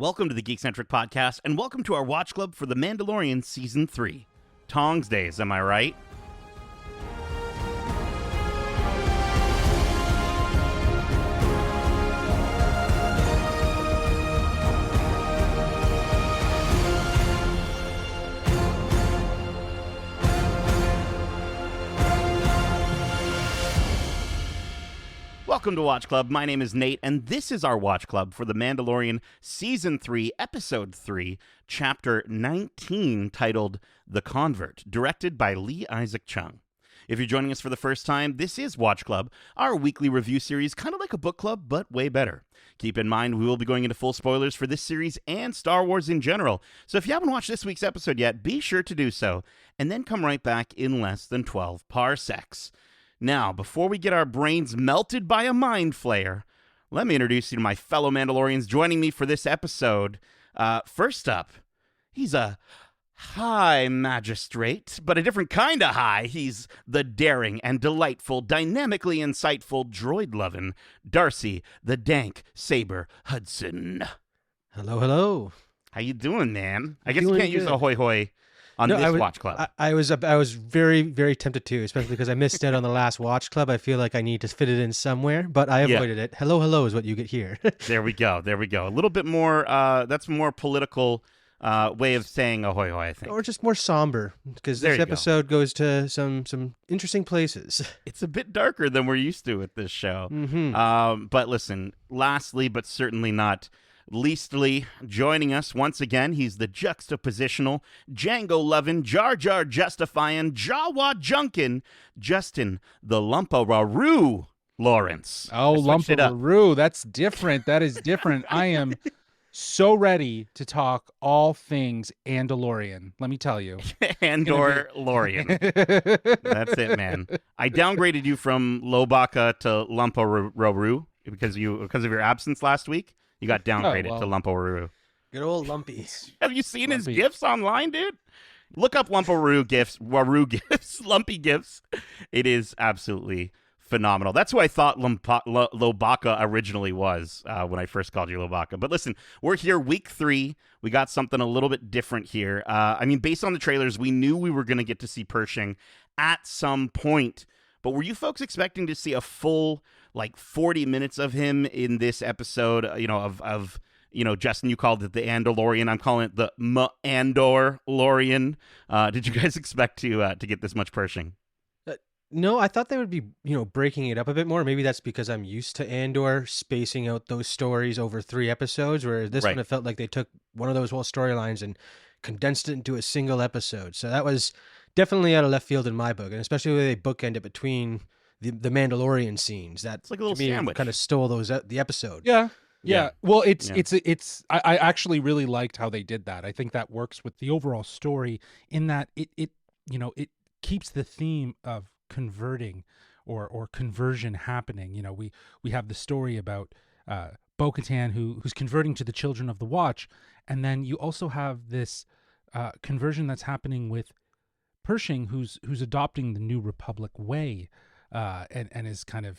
Welcome to the Geekcentric podcast, and welcome to our watch club for The Mandalorian Season 3. Tongs Days, am I right? Welcome to Watch Club. My name is Nate, and this is our Watch Club for The Mandalorian Season 3, Episode 3, Chapter 19, titled The Convert, directed by Lee Isaac Chung. If you're joining us for the first time, this is Watch Club, our weekly review series, kind of like a book club, but way better. Keep in mind, we will be going into full spoilers for this series and Star Wars in general, so if you haven't watched this week's episode yet, be sure to do so, and then come right back in less than 12 parsecs. Now, before we get our brains melted by a mind flayer, let me introduce you to my fellow Mandalorians joining me for this episode. First up, he's a high magistrate, but a different kind of high. He's the daring and delightful, dynamically insightful, droid-loving Darcy the Dank Saber Hudson. Hello, hello. How you doing, man? I guess you can't use a hoy-hoy on this Watch Club. I was very, very tempted to, especially because I missed out on the last Watch Club. I feel like I need to fit it in somewhere, but I avoided it. Hello, hello is what you get here. There we go. A little bit more, that's a more political way of saying ahoy hoy, I think. Or just more somber, because this episode goes to some interesting places. It's a bit darker than we're used to with this show. Mm-hmm. But listen, lastly, but certainly not leastly, joining us once again, he's the juxtapositional, Django-loving, Jar Jar justifying, Jawa junkin, Justin the Lumpa-Raroo Lawrence. Oh, Lumpa-Raroo, that's different. That is different. I am so ready to talk all things Andalorian. Let me tell you. Andor-Lorian. That's it, man. I downgraded you from Lobaka to Lumpa-Raroo because of your absence last week. You got downgraded to Lumpa-Raroo. Good old Lumpy. Have you seen his GIFs online, dude? Look up Lumpa-Raroo GIFs, Waroo GIFs, Lumpy GIFs. It is absolutely phenomenal. That's who I thought Lobaka originally was when I first called you Lobaka. But listen, we're here week 3. We got something a little bit different here. Based on the trailers, we knew we were going to get to see Pershing at some point. But were you folks expecting to see a full 40 minutes of him in this episode, Justin, you called it the Andalorian. I'm calling it the Andor-Lorian. Did you guys expect to get this much Pershing? No, I thought they would be, breaking it up a bit more. Maybe that's because I'm used to Andor spacing out those stories over 3 episodes, where this one, it felt like they took one of those whole storylines and condensed it into a single episode. So that was definitely out of left field in my book, and especially when they bookend it between the Mandalorian scenes. That's like a little sandwich. Kind of stole the episode. Yeah. Well, I actually really liked how they did that. I think that works with the overall story in that it keeps the theme of converting or conversion happening. We have the story about Bo-Katan who's converting to the Children of the Watch, and then you also have this conversion that's happening with Pershing, who's adopting the New Republic way, and is kind of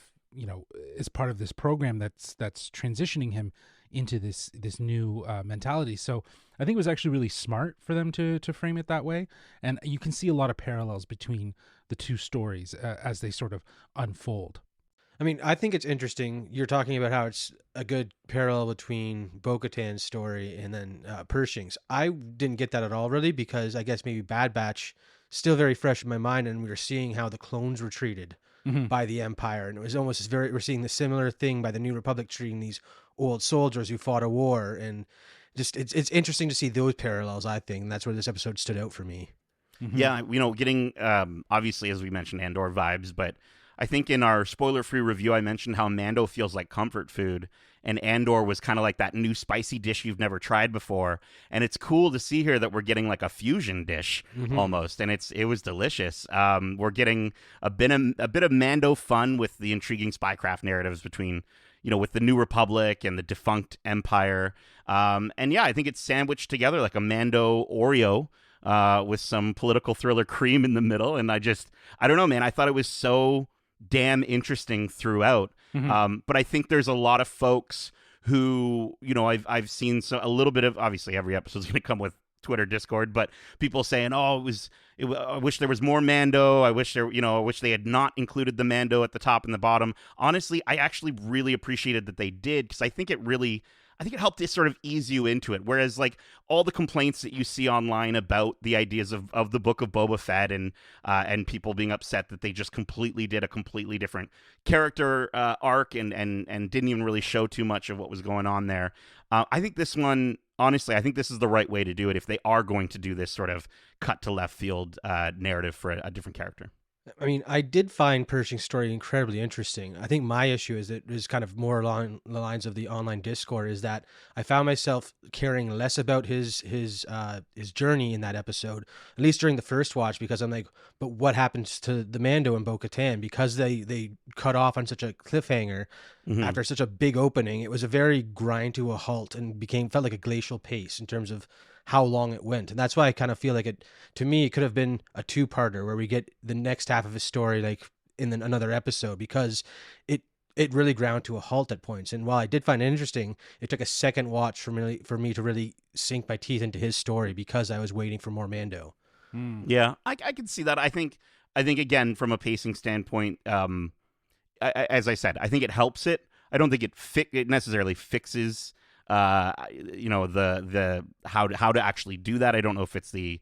is part of this program that's transitioning him into this new mentality. So I think it was actually really smart for them to frame it that way, and you can see a lot of parallels between the two stories as they sort of unfold. I think it's interesting. You're talking about how it's a good parallel between Bo-Katan's story and then Pershing's. I didn't get that at all, really, because I guess maybe Bad Batch still very fresh in my mind, and we were seeing how the clones were treated by the Empire, and it was almost we're seeing the similar thing by the New Republic treating these old soldiers who fought a war, and just it's interesting to see those parallels, I think, and that's where this episode stood out for me. Mm-hmm. Yeah, getting obviously, as we mentioned, Andor vibes, but I think in our spoiler-free review, I mentioned how Mando feels like comfort food, and Andor was kind of like that new spicy dish you've never tried before. And it's cool to see here that we're getting like a fusion dish almost, and it was delicious. We're getting a bit of Mando fun with the intriguing spycraft narratives between, with the New Republic and the defunct Empire. And yeah, I think it's sandwiched together like a Mando Oreo with some political thriller cream in the middle. And I don't know, man. I thought it was so damn interesting throughout. But I think there's a lot of folks who, I've seen a little bit of, obviously every episode's going to come with Twitter, Discord, but people saying, "Oh, I wish there was more Mando. I wish I wish they had not included the Mando at the top and the bottom." Honestly, I actually really appreciated that they did, because I think it helped to sort of ease you into it. Whereas, like, all the complaints that you see online about the ideas of the Book of Boba Fett and people being upset that they just completely did a completely different character arc and didn't even really show too much of what was going on there. I think this one, honestly, I think this is the right way to do it if they are going to do this sort of cut to left field narrative for a different character. I mean, I did find Pershing's story incredibly interesting. I think my issue is kind of more along the lines of the online Discord, is that I found myself caring less about his journey in that episode, at least during the first watch, because I'm like, but what happens to the Mando and Bo-Katan? Because they cut off on such a cliffhanger after such a big opening. It was a very grind to a halt and felt like a glacial pace in terms of how long it went. And that's why I kind of feel like it could have been a two-parter where we get the next half of his story like in another episode, because it really ground to a halt at points. And while I did find it interesting, it took a second watch for me to really sink my teeth into his story, because I was waiting for more Mando. Yeah, I can see that. I think again, from a pacing standpoint, as I said, I think it helps it. I don't think it necessarily fixes the how to actually do that. I don't know if it's the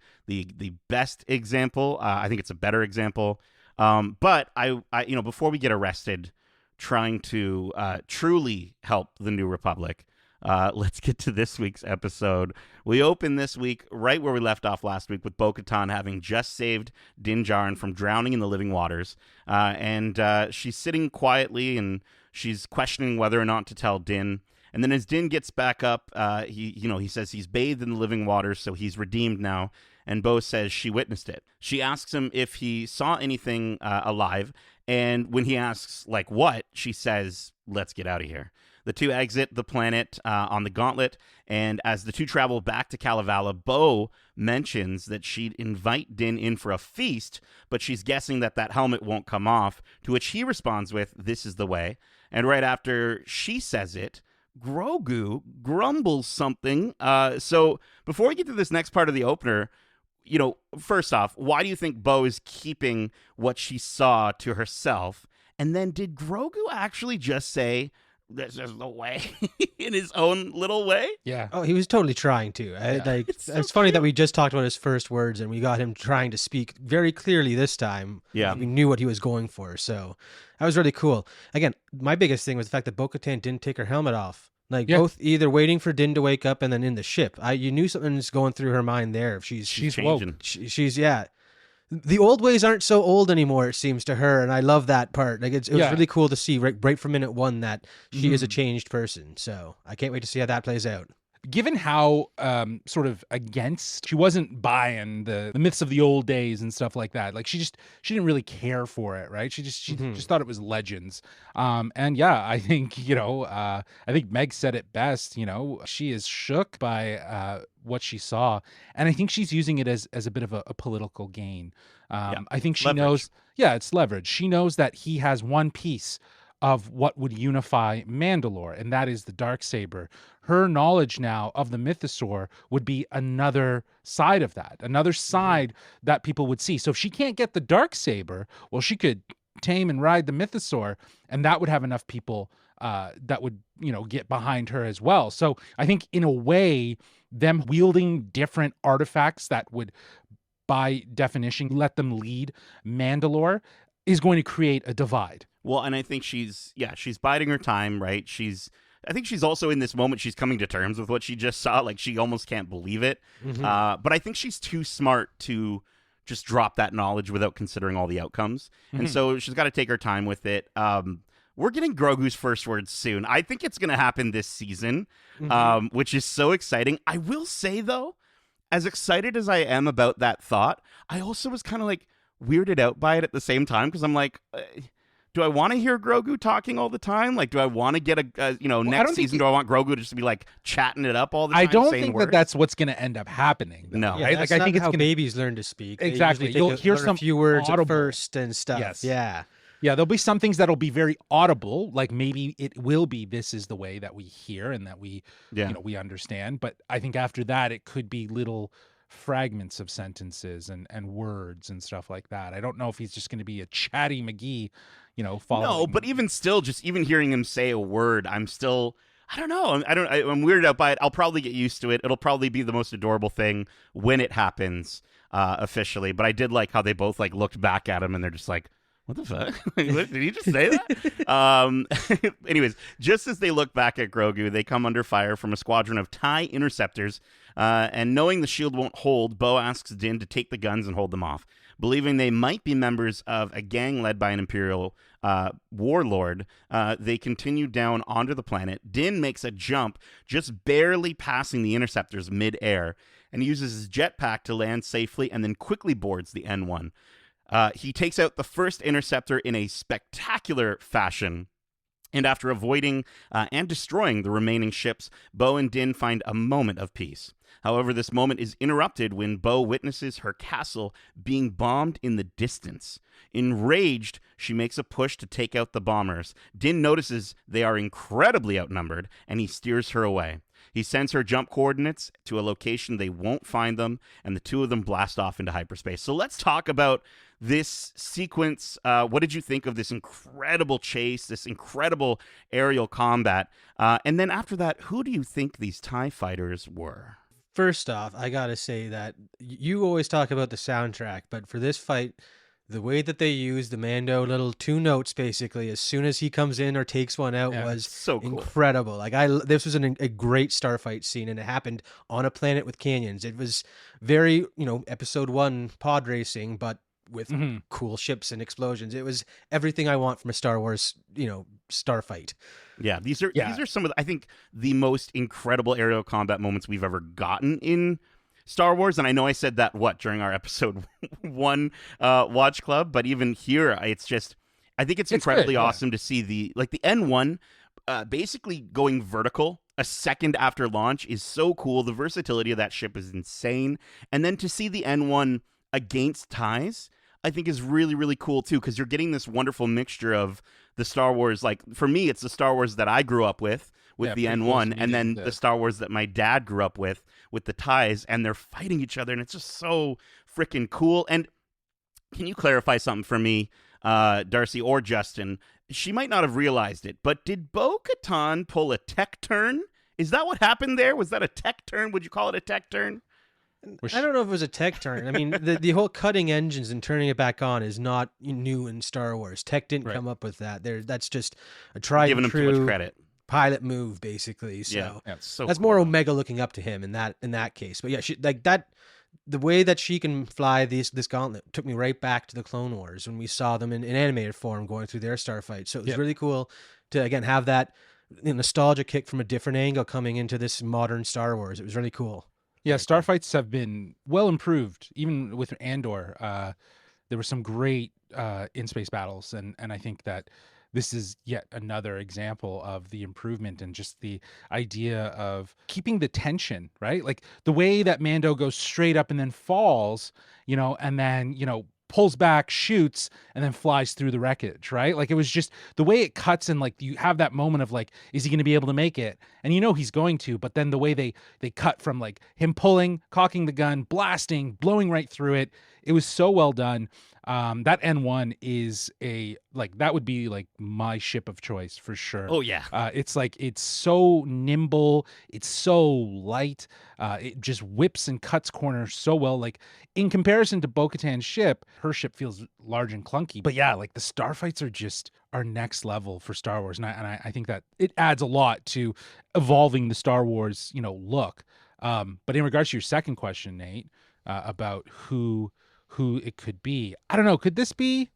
best example. I think it's a better example. But I before we get arrested trying to truly help the New Republic, let's get to this week's episode. We open this week right where we left off last week, with Bo-Katan having just saved Din Djarin from drowning in the living waters, and she's sitting quietly and she's questioning whether or not to tell Din. And then as Din gets back up, he says he's bathed in the living waters, so he's redeemed now. And Bo says she witnessed it. She asks him if he saw anything alive, and when he asks, like, what, she says, "Let's get out of here." The two exit the planet on the Gauntlet, and as the two travel back to Kalevala, Bo mentions that she'd invite Din in for a feast, but she's guessing that helmet won't come off, to which he responds with, "This is the way." And right after she says it, Grogu grumbles something. So before we get to this next part of the opener, first off, why do you think Bo is keeping what she saw to herself? And then did Grogu actually just say, "This is the way," in his own little way? Yeah. Oh, he was totally trying to. It's funny that we just talked about his first words and we got him trying to speak very clearly this time. Yeah. We knew what he was going for. So that was really cool. Again, my biggest thing was the fact that Bo-Katan didn't take her helmet off. Both either waiting for Din to wake up and then in the ship. You knew something's going through her mind there. If she's changing. She's the old ways aren't so old anymore, it seems to her, and I love that part. It was really cool to see right from minute one that she is a changed person. So I can't wait to see how that plays out. Given how sort of against, she wasn't buying the myths of the old days and stuff like that. Like she didn't really care for it, right? She just thought it was legends. And yeah, I think I think Meg said it best. She is shook by what she saw, and I think she's using it as a bit of a political gain. I think she knows. Yeah, it's leverage. She knows that he has one piece of what would unify Mandalore, and that is the Darksaber. Her knowledge now of the Mythosaur would be another side of that, another side that people would see. So if she can't get the Darksaber, well, she could tame and ride the Mythosaur, and that would have enough people that would, get behind her as well. So I think in a way, them wielding different artifacts that would, by definition, let them lead Mandalore is going to create a divide. Well, and I think she's biding her time, right? I think she's also in this moment, she's coming to terms with what she just saw. Like, she almost can't believe it. But I think she's too smart to just drop that knowledge without considering all the outcomes. And so she's got to take her time with it. We're getting Grogu's first words soon. I think it's going to happen this season, which is so exciting. I will say, though, as excited as I am about that thought, I also was kind of like weirded out by it at the same time, because I'm like, do I want to hear Grogu talking all the time? Like, do I want to get next season, do I want Grogu to just be like chatting it up all the time? I don't think that's what's going to end up happening. No, yeah, right? That's I not think how it's babies learn to speak. Exactly. You'll hear some few words audible at first and stuff. Yes. Yeah. Yeah, there'll be some things that'll be very audible, like maybe it will be this is the way that we hear and that we we understand. But I think after that it could be little fragments of sentences and words and stuff like that. I don't know if he's just going to be a chatty McGee, following. No, but even still, just even hearing him say a word, I'm still. I don't know. I'm weirded out by it. I'll probably get used to it. It'll probably be the most adorable thing when it happens officially. But I did like how they both like looked back at him and they're just like, "What the fuck? Did he just say that?" Anyways, just as they look back at Grogu, they come under fire from a squadron of TIE interceptors. And knowing the shield won't hold, Bo asks Din to take the guns and hold them off. Believing they might be members of a gang led by an Imperial warlord, they continue down onto the planet. Din makes a jump, just barely passing the interceptors mid-air, and uses his jetpack to land safely and then quickly boards the N1. He takes out the first interceptor in a spectacular fashion. And after avoiding and destroying the remaining ships, Bo and Din find a moment of peace. However, this moment is interrupted when Bo witnesses her castle being bombed in the distance. Enraged, she makes a push to take out the bombers. Din notices they are incredibly outnumbered, and he steers her away. He sends her jump coordinates to a location they won't find them, and the two of them blast off into hyperspace. So let's talk about this sequence. What did you think of this incredible chase, this incredible aerial combat? And then after that, who do you think these TIE fighters were? First off, I gotta say that you always talk about the soundtrack, but for this fight, the way that they use the Mando little 2 notes basically as soon as he comes in or takes one out was so cool. Incredible. Like this was a great starfight scene, and it happened on a planet with canyons. It was very, episode 1 pod racing, but with cool ships and explosions. It was everything I want from a Star Wars, starfight. Yeah, these are some of I think the most incredible aerial combat moments we've ever gotten in Star Wars. And I know I said that during our episode 1 watch club, but even here it's just I think it's incredibly awesome to see the N1 basically going vertical a second after launch is so cool. The versatility of that ship is insane. And then to see the N1 against TIEs, I think is really, really cool too, because you're getting this wonderful mixture of the Star Wars, like for me, it's the Star Wars that I grew up with the N1, and then the Star Wars that my dad grew up with the TIEs, and they're fighting each other, and it's just so freaking cool. And can you clarify something for me, Darcy or Justin? She might not have realized it, but did Bo-Katan pull a tech turn? Is that what happened there? Was that a tech turn? Would you call it a tech turn? I don't know if it was a tech turn. I mean, the whole cutting engines and turning it back on is not new in Star Wars. Tech didn't come up with that. That's just a tried and true too much credit. Pilot move, basically. So so that's cool. more Omega looking up to him in that case. But yeah, she, like that. The way that she can fly this gauntlet took me right back to the Clone Wars when we saw them in animated form going through their starfight. So it was really cool to again have that nostalgia kick from a different angle coming into this modern Star Wars. It was really cool. Yeah, starfights have been well improved, even with Andor. There were some great in-space battles, and I think that this is yet another example of the improvement and just the idea of keeping the tension, right? Like the way that Mando goes straight up and then falls, and then, pulls back, shoots, and then flies through the wreckage, right? Like it was just the way it cuts, and like you have that moment of like, is he going to be able to make it? And he's going to, but then the way they cut from like him pulling, cocking the gun, blasting, blowing right through it, it was so well done. That N1 is that would be like my ship of choice for sure. Oh yeah. It's so nimble. It's so light. It just whips and cuts corners so well. Like in comparison to Bo-Katan's ship, her ship feels large and clunky. But yeah, like the starfights are next level for Star Wars. And I think that it adds a lot to evolving the Star Wars, look. But in regards to your second question, Nate, about who it could be, I don't know. Could this be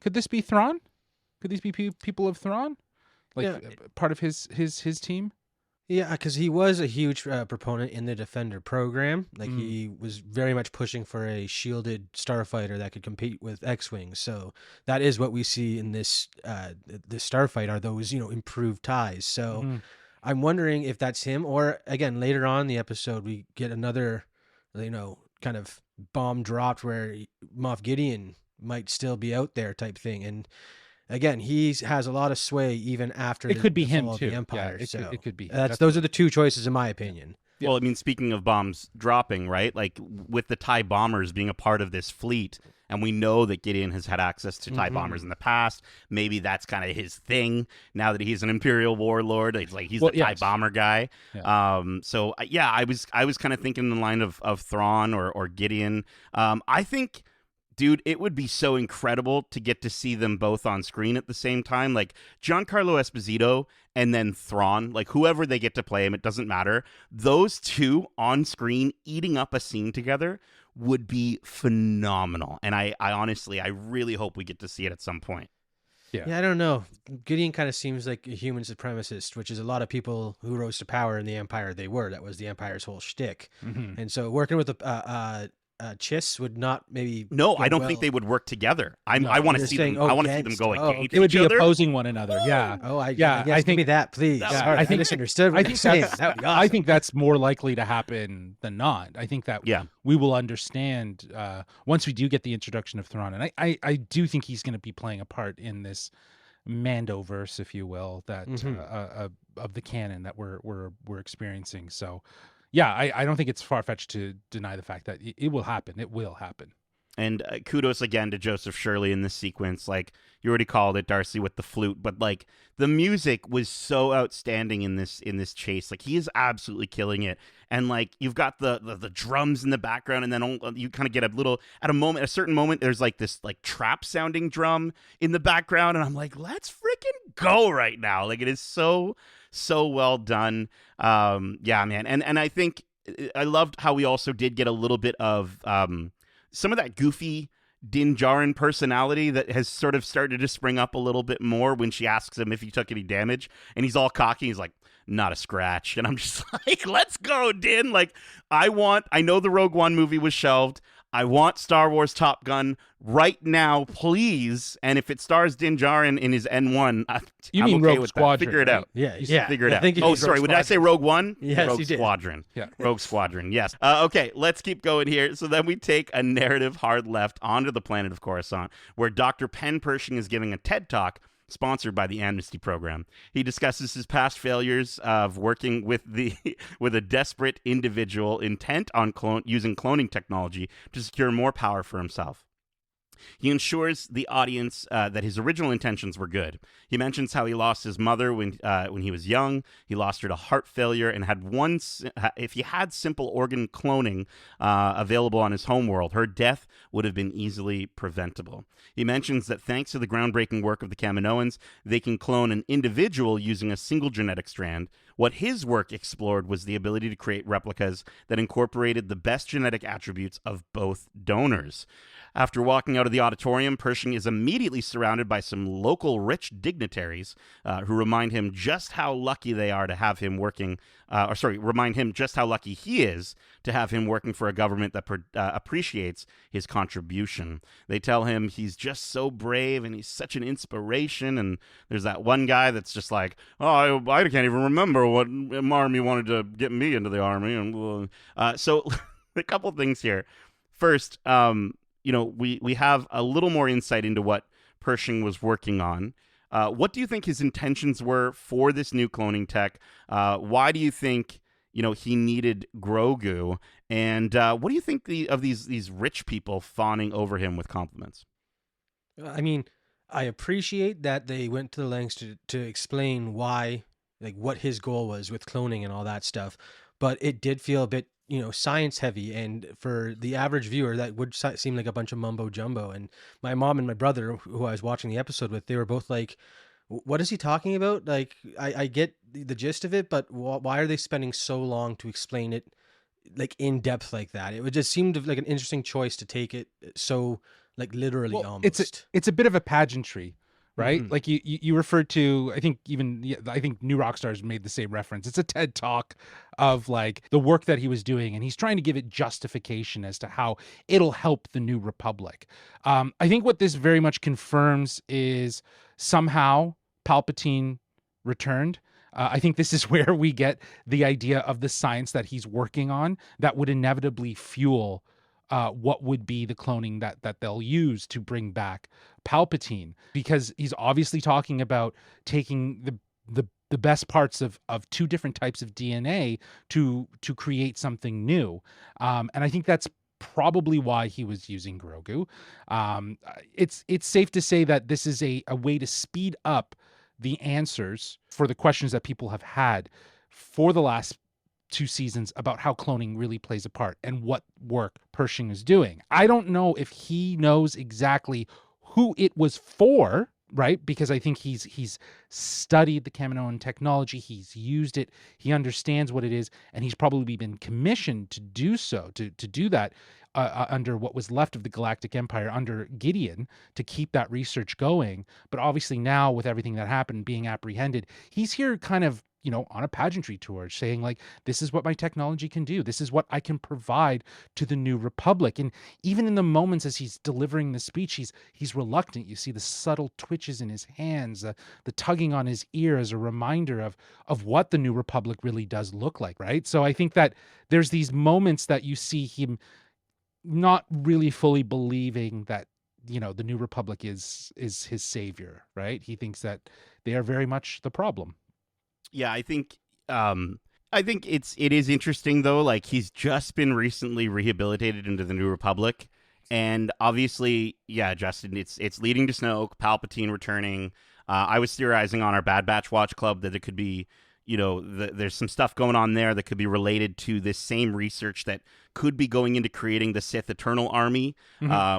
Thrawn? Could these be people of Thrawn? Part of his team? Yeah, because he was a huge proponent in the Defender program. Like he was very much pushing for a shielded starfighter that could compete with X-wings. So that is what we see in this starfight are those improved ties. So I'm wondering if that's him, or again later on in the episode we get another kind of bomb dropped where Moff Gideon might still be out there type thing. And again, he has a lot of sway even after It could be the him fall of too. the Empire. Yeah, So it could be. those are the two choices in my opinion. Yeah. Well, I mean, speaking of bombs dropping, right? Like with the TIE bombers being a part of this fleet, and we know that Gideon has had access to TIE bombers in the past. Maybe that's kind of his thing now that he's an Imperial warlord. It's like he's the TIE bomber guy. Yeah. So yeah, I was kind of thinking in the line of Thrawn or Gideon. I think. Dude, it would be so incredible to get to see them both on screen at the same time. Like Giancarlo Esposito and then Thrawn, like whoever they get to play him, it doesn't matter. Those two on screen eating up a scene together would be phenomenal. And I honestly, I really hope we get to see it at some point. Yeah, I don't know. Gideon kind of seems like a human supremacist, which is a lot of people who rose to power in the Empire. That was the Empire's whole shtick. Mm-hmm. And so working with Chiss would not maybe. No, I don't think they would work together. I want to see them. I want to see them go against It would each be other. Opposing one another. Yeah. Oh, I think give me that, please. That Sorry, I think- I misunderstood. What I you're think saying. that's- That would be awesome. I think that's more likely to happen than not. I think that we will understand once we do get the introduction of Thrawn, and I do think he's going to be playing a part in this Mandoverse, if you will, that of the canon that we're experiencing. So, yeah, I don't think it's far-fetched to deny the fact that it will happen. It will happen. And kudos again to Joseph Shirley in this sequence. Like you already called it, Darcy with the flute, but like the music was so outstanding in this chase. Like he is absolutely killing it. And like you've got the drums in the background, and then you kind of get a certain moment, there's like this like trap sounding drum in the background, and I'm like, let's freaking go right now. Like it is so well done. Yeah, man. And I think I loved how we also did get a little bit of some of that goofy Din Djarin personality that has sort of started to spring up a little bit more when she asks him if he took any damage, and he's all cocky. He's like, not a scratch. And I'm just like, let's go, Din. Like, I know the Rogue One movie was shelved. I want Star Wars Top Gun right now, please. And if it stars Din Djarin in his N1, I'm mean okay Rogue with Squadron, that. Figure it out. Yeah. Figure it out. I think Oh, sorry. Did I say Rogue One? Yes, Rogue you did. Squadron. Yeah. Rogue Squadron. Yes. Okay, let's keep going here. So then we take a narrative hard left onto the planet of Coruscant, where Dr. Penn Pershing is giving a TED Talk sponsored by the Amnesty Program. He discusses his past failures of working with a desperate individual intent on using cloning technology to secure more power for himself. He ensures the audience that his original intentions were good. He mentions how he lost his mother when he was young. He lost her to heart failure and if he had simple organ cloning available on his homeworld, her death would have been easily preventable. He mentions that thanks to the groundbreaking work of the Kaminoans, they can clone an individual using a single genetic strand. What his work explored was the ability to create replicas that incorporated the best genetic attributes of both donors. After walking out of the auditorium, Pershing is immediately surrounded by some local rich dignitaries who remind him just how lucky they are to have him working, remind him just how lucky he is to have him working for a government that appreciates his contribution. They tell him he's just so brave and he's such an inspiration. And there's that one guy that's just like, oh, I can't even remember what army wanted to get me into the army. And so a couple things here. First, we have a little more insight into what Pershing was working on. What do you think his intentions were for this new cloning tech? Why do you think he needed Grogu? And what do you think of these rich people fawning over him with compliments? I mean, I appreciate that they went to the lengths to explain why, like what his goal was with cloning and all that stuff. But it did feel a bit science heavy, and for the average viewer that would seem like a bunch of mumbo jumbo. And my mom and my brother, who I was watching the episode with, they were both like, what is he talking about? Like, I get the gist of it, but why are they spending so long to explain it like in depth like that? It would just seem like an interesting choice to take it so like literally. Almost it's a bit of a pageantry, right? Mm-hmm. Like you referred to, I think New Rockstars made the same reference. It's a TED Talk of like the work that he was doing, and he's trying to give it justification as to how it'll help the New Republic. I think what this very much confirms is somehow Palpatine returned. I think this is where we get the idea of the science that he's working on that would inevitably fuel what would be the cloning that they'll use to bring back Palpatine, because he's obviously talking about taking the best parts of two different types of DNA to create something new. And I think that's probably why he was using Grogu. It's safe to say that this is a way to speed up the answers for the questions that people have had for the last 2 seasons about how cloning really plays a part and what work Pershing is doing. I don't know if he knows exactly who it was for, right? Because I think he's studied the Kaminoan technology, he's used it, he understands what it is, and he's probably been commissioned to do so, to do that under what was left of the Galactic Empire under Gideon, to keep that research going. But obviously now, with everything that happened, being apprehended, he's here kind of, on a pageantry tour, saying like, this is what my technology can do. This is what I can provide to the New Republic. And even in the moments as he's delivering the speech, he's reluctant. You see the subtle twitches in his hands, the tugging on his ear as a reminder of what the New Republic really does look like, right? So I think that there's these moments that you see him not really fully believing that, the New Republic is his savior, right? He thinks that they are very much the problem. Yeah, I think it is interesting though. Like, he's just been recently rehabilitated into the New Republic, and obviously, yeah, Justin, it's leading to Snoke, Palpatine returning. I was theorizing on our Bad Batch Watch Club that it could be, there's some stuff going on there that could be related to this same research that could be going into creating the Sith Eternal Army,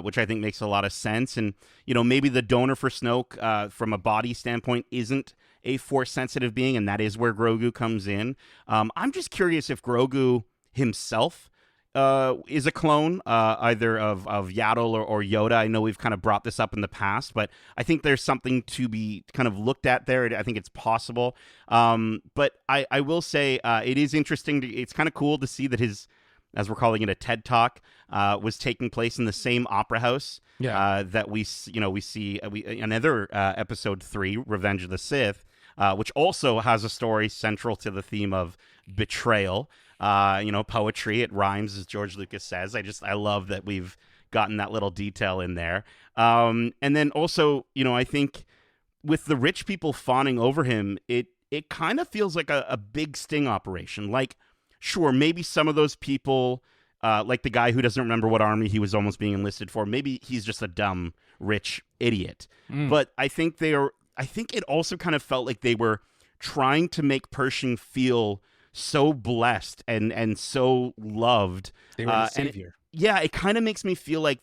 which I think makes a lot of sense. And maybe the donor for Snoke, from a body standpoint, isn't a Force-sensitive being, and that is where Grogu comes in. I'm just curious if Grogu himself is a clone, either of Yaddle or Yoda. I know we've kind of brought this up in the past, but I think there's something to be kind of looked at there. I think it's possible. But I will say it is interesting. It's kind of cool to see that his, as we're calling it, a TED Talk, was taking place in the same opera house that we see another episode 3, Revenge of the Sith, which also has a story central to the theme of betrayal. Poetry, it rhymes, as George Lucas says. I love that we've gotten that little detail in there. And then also, I think with the rich people fawning over him, it kind of feels like a big sting operation. Like, sure, maybe some of those people, like the guy who doesn't remember what army he was almost being enlisted for, maybe he's just a dumb, rich idiot. But I think it also kind of felt like they were trying to make Pershing feel so blessed and so loved. They were the savior. It kind of makes me feel like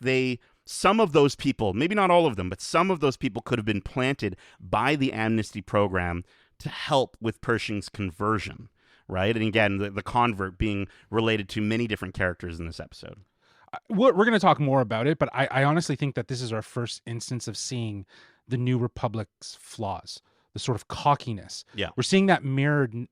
some of those people, maybe not all of them, but some of those people could have been planted by the amnesty program to help with Pershing's conversion, right? And again, the convert being related to many different characters in this episode. We're going to talk more about it, but I honestly think that this is our first instance of seeing the New Republic's flaws, the sort of cockiness. Yeah. We're seeing that mirrored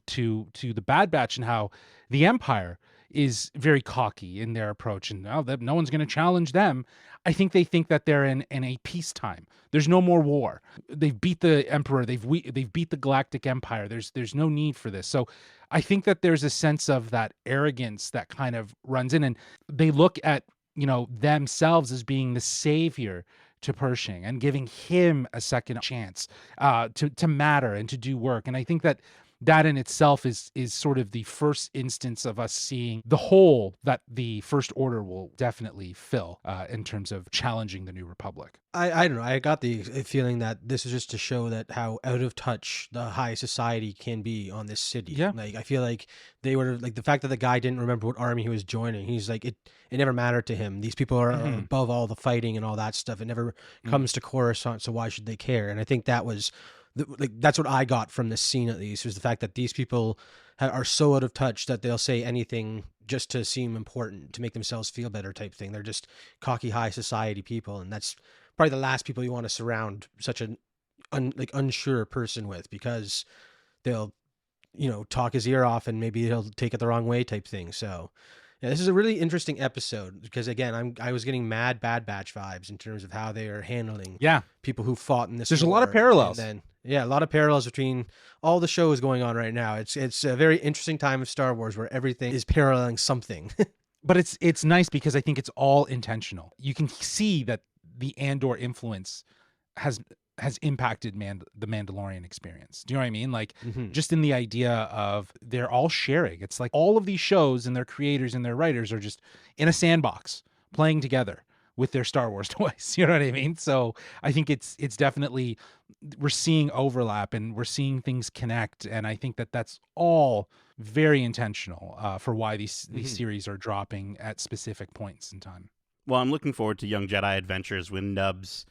to the Bad Batch, and how the Empire is very cocky in their approach, and no one's going to challenge them. I think they think that they're in a peacetime. There's no more war. They've beat the Emperor. They've beat the Galactic Empire. There's no need for this. So I think that there's a sense of that arrogance that kind of runs in, and they look at themselves as being the savior to Pershing and giving him a second chance to matter and to do work. And I think that in itself is sort of the first instance of us seeing the hole that the First Order will definitely fill in terms of challenging the New Republic. I don't know. I got the feeling that this is just to show that how out of touch the high society can be on this city. Yeah. Like, I feel like they were like, the fact that the guy didn't remember what army he was joining. He's like, it never mattered to him. These people are above all the fighting and all that stuff. It never comes to Coruscant, so why should they care? And I think that was that's what I got from this scene, at least, was the fact that these people are so out of touch that they'll say anything just to seem important, to make themselves feel better type thing. They're just cocky high society people, and that's probably the last people you want to surround such an unsure person with, because they'll talk his ear off and maybe he'll take it the wrong way type thing. So yeah, this is a really interesting episode because, again, I was getting mad Bad Batch vibes in terms of how they are handling people who fought in this. There's a lot of parallels. And then, a lot of parallels between all the shows going on right now. It's a very interesting time of Star Wars where everything is paralleling something. But it's nice because I think it's all intentional. You can see that the Andor influence has impacted the Mandalorian experience. Do you know what I mean? Like, just in the idea of they're all sharing. It's like all of these shows and their creators and their writers are just in a sandbox playing together with their Star Wars toys. You know what I mean? So I think it's definitely, we're seeing overlap and we're seeing things connect. And I think that that's all very intentional for why these series are dropping at specific points in time. Well, I'm looking forward to Young Jedi Adventures when Nubs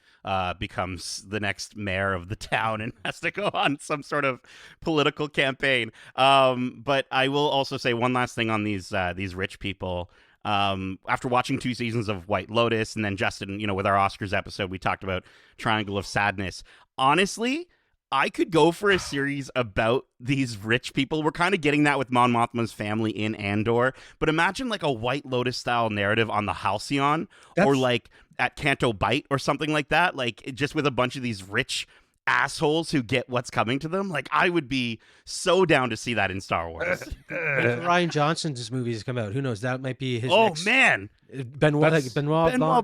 becomes the next mayor of the town and has to go on some sort of political campaign. But I will also say one last thing on these rich people. After watching 2 seasons of White Lotus, and then Justin, with our Oscars episode, we talked about Triangle of Sadness. Honestly, I could go for a series about these rich people. We're kind of getting that with Mon Mothma's family in Andor, but imagine like a White Lotus style narrative on the Halcyon, or like at Canto Bight or something like that, like just with a bunch of these rich assholes who get what's coming to them. Like, I would be so down to see that in Star Wars. Ryan Johnson's movies come out. Who knows? That might be his. Man, Benoit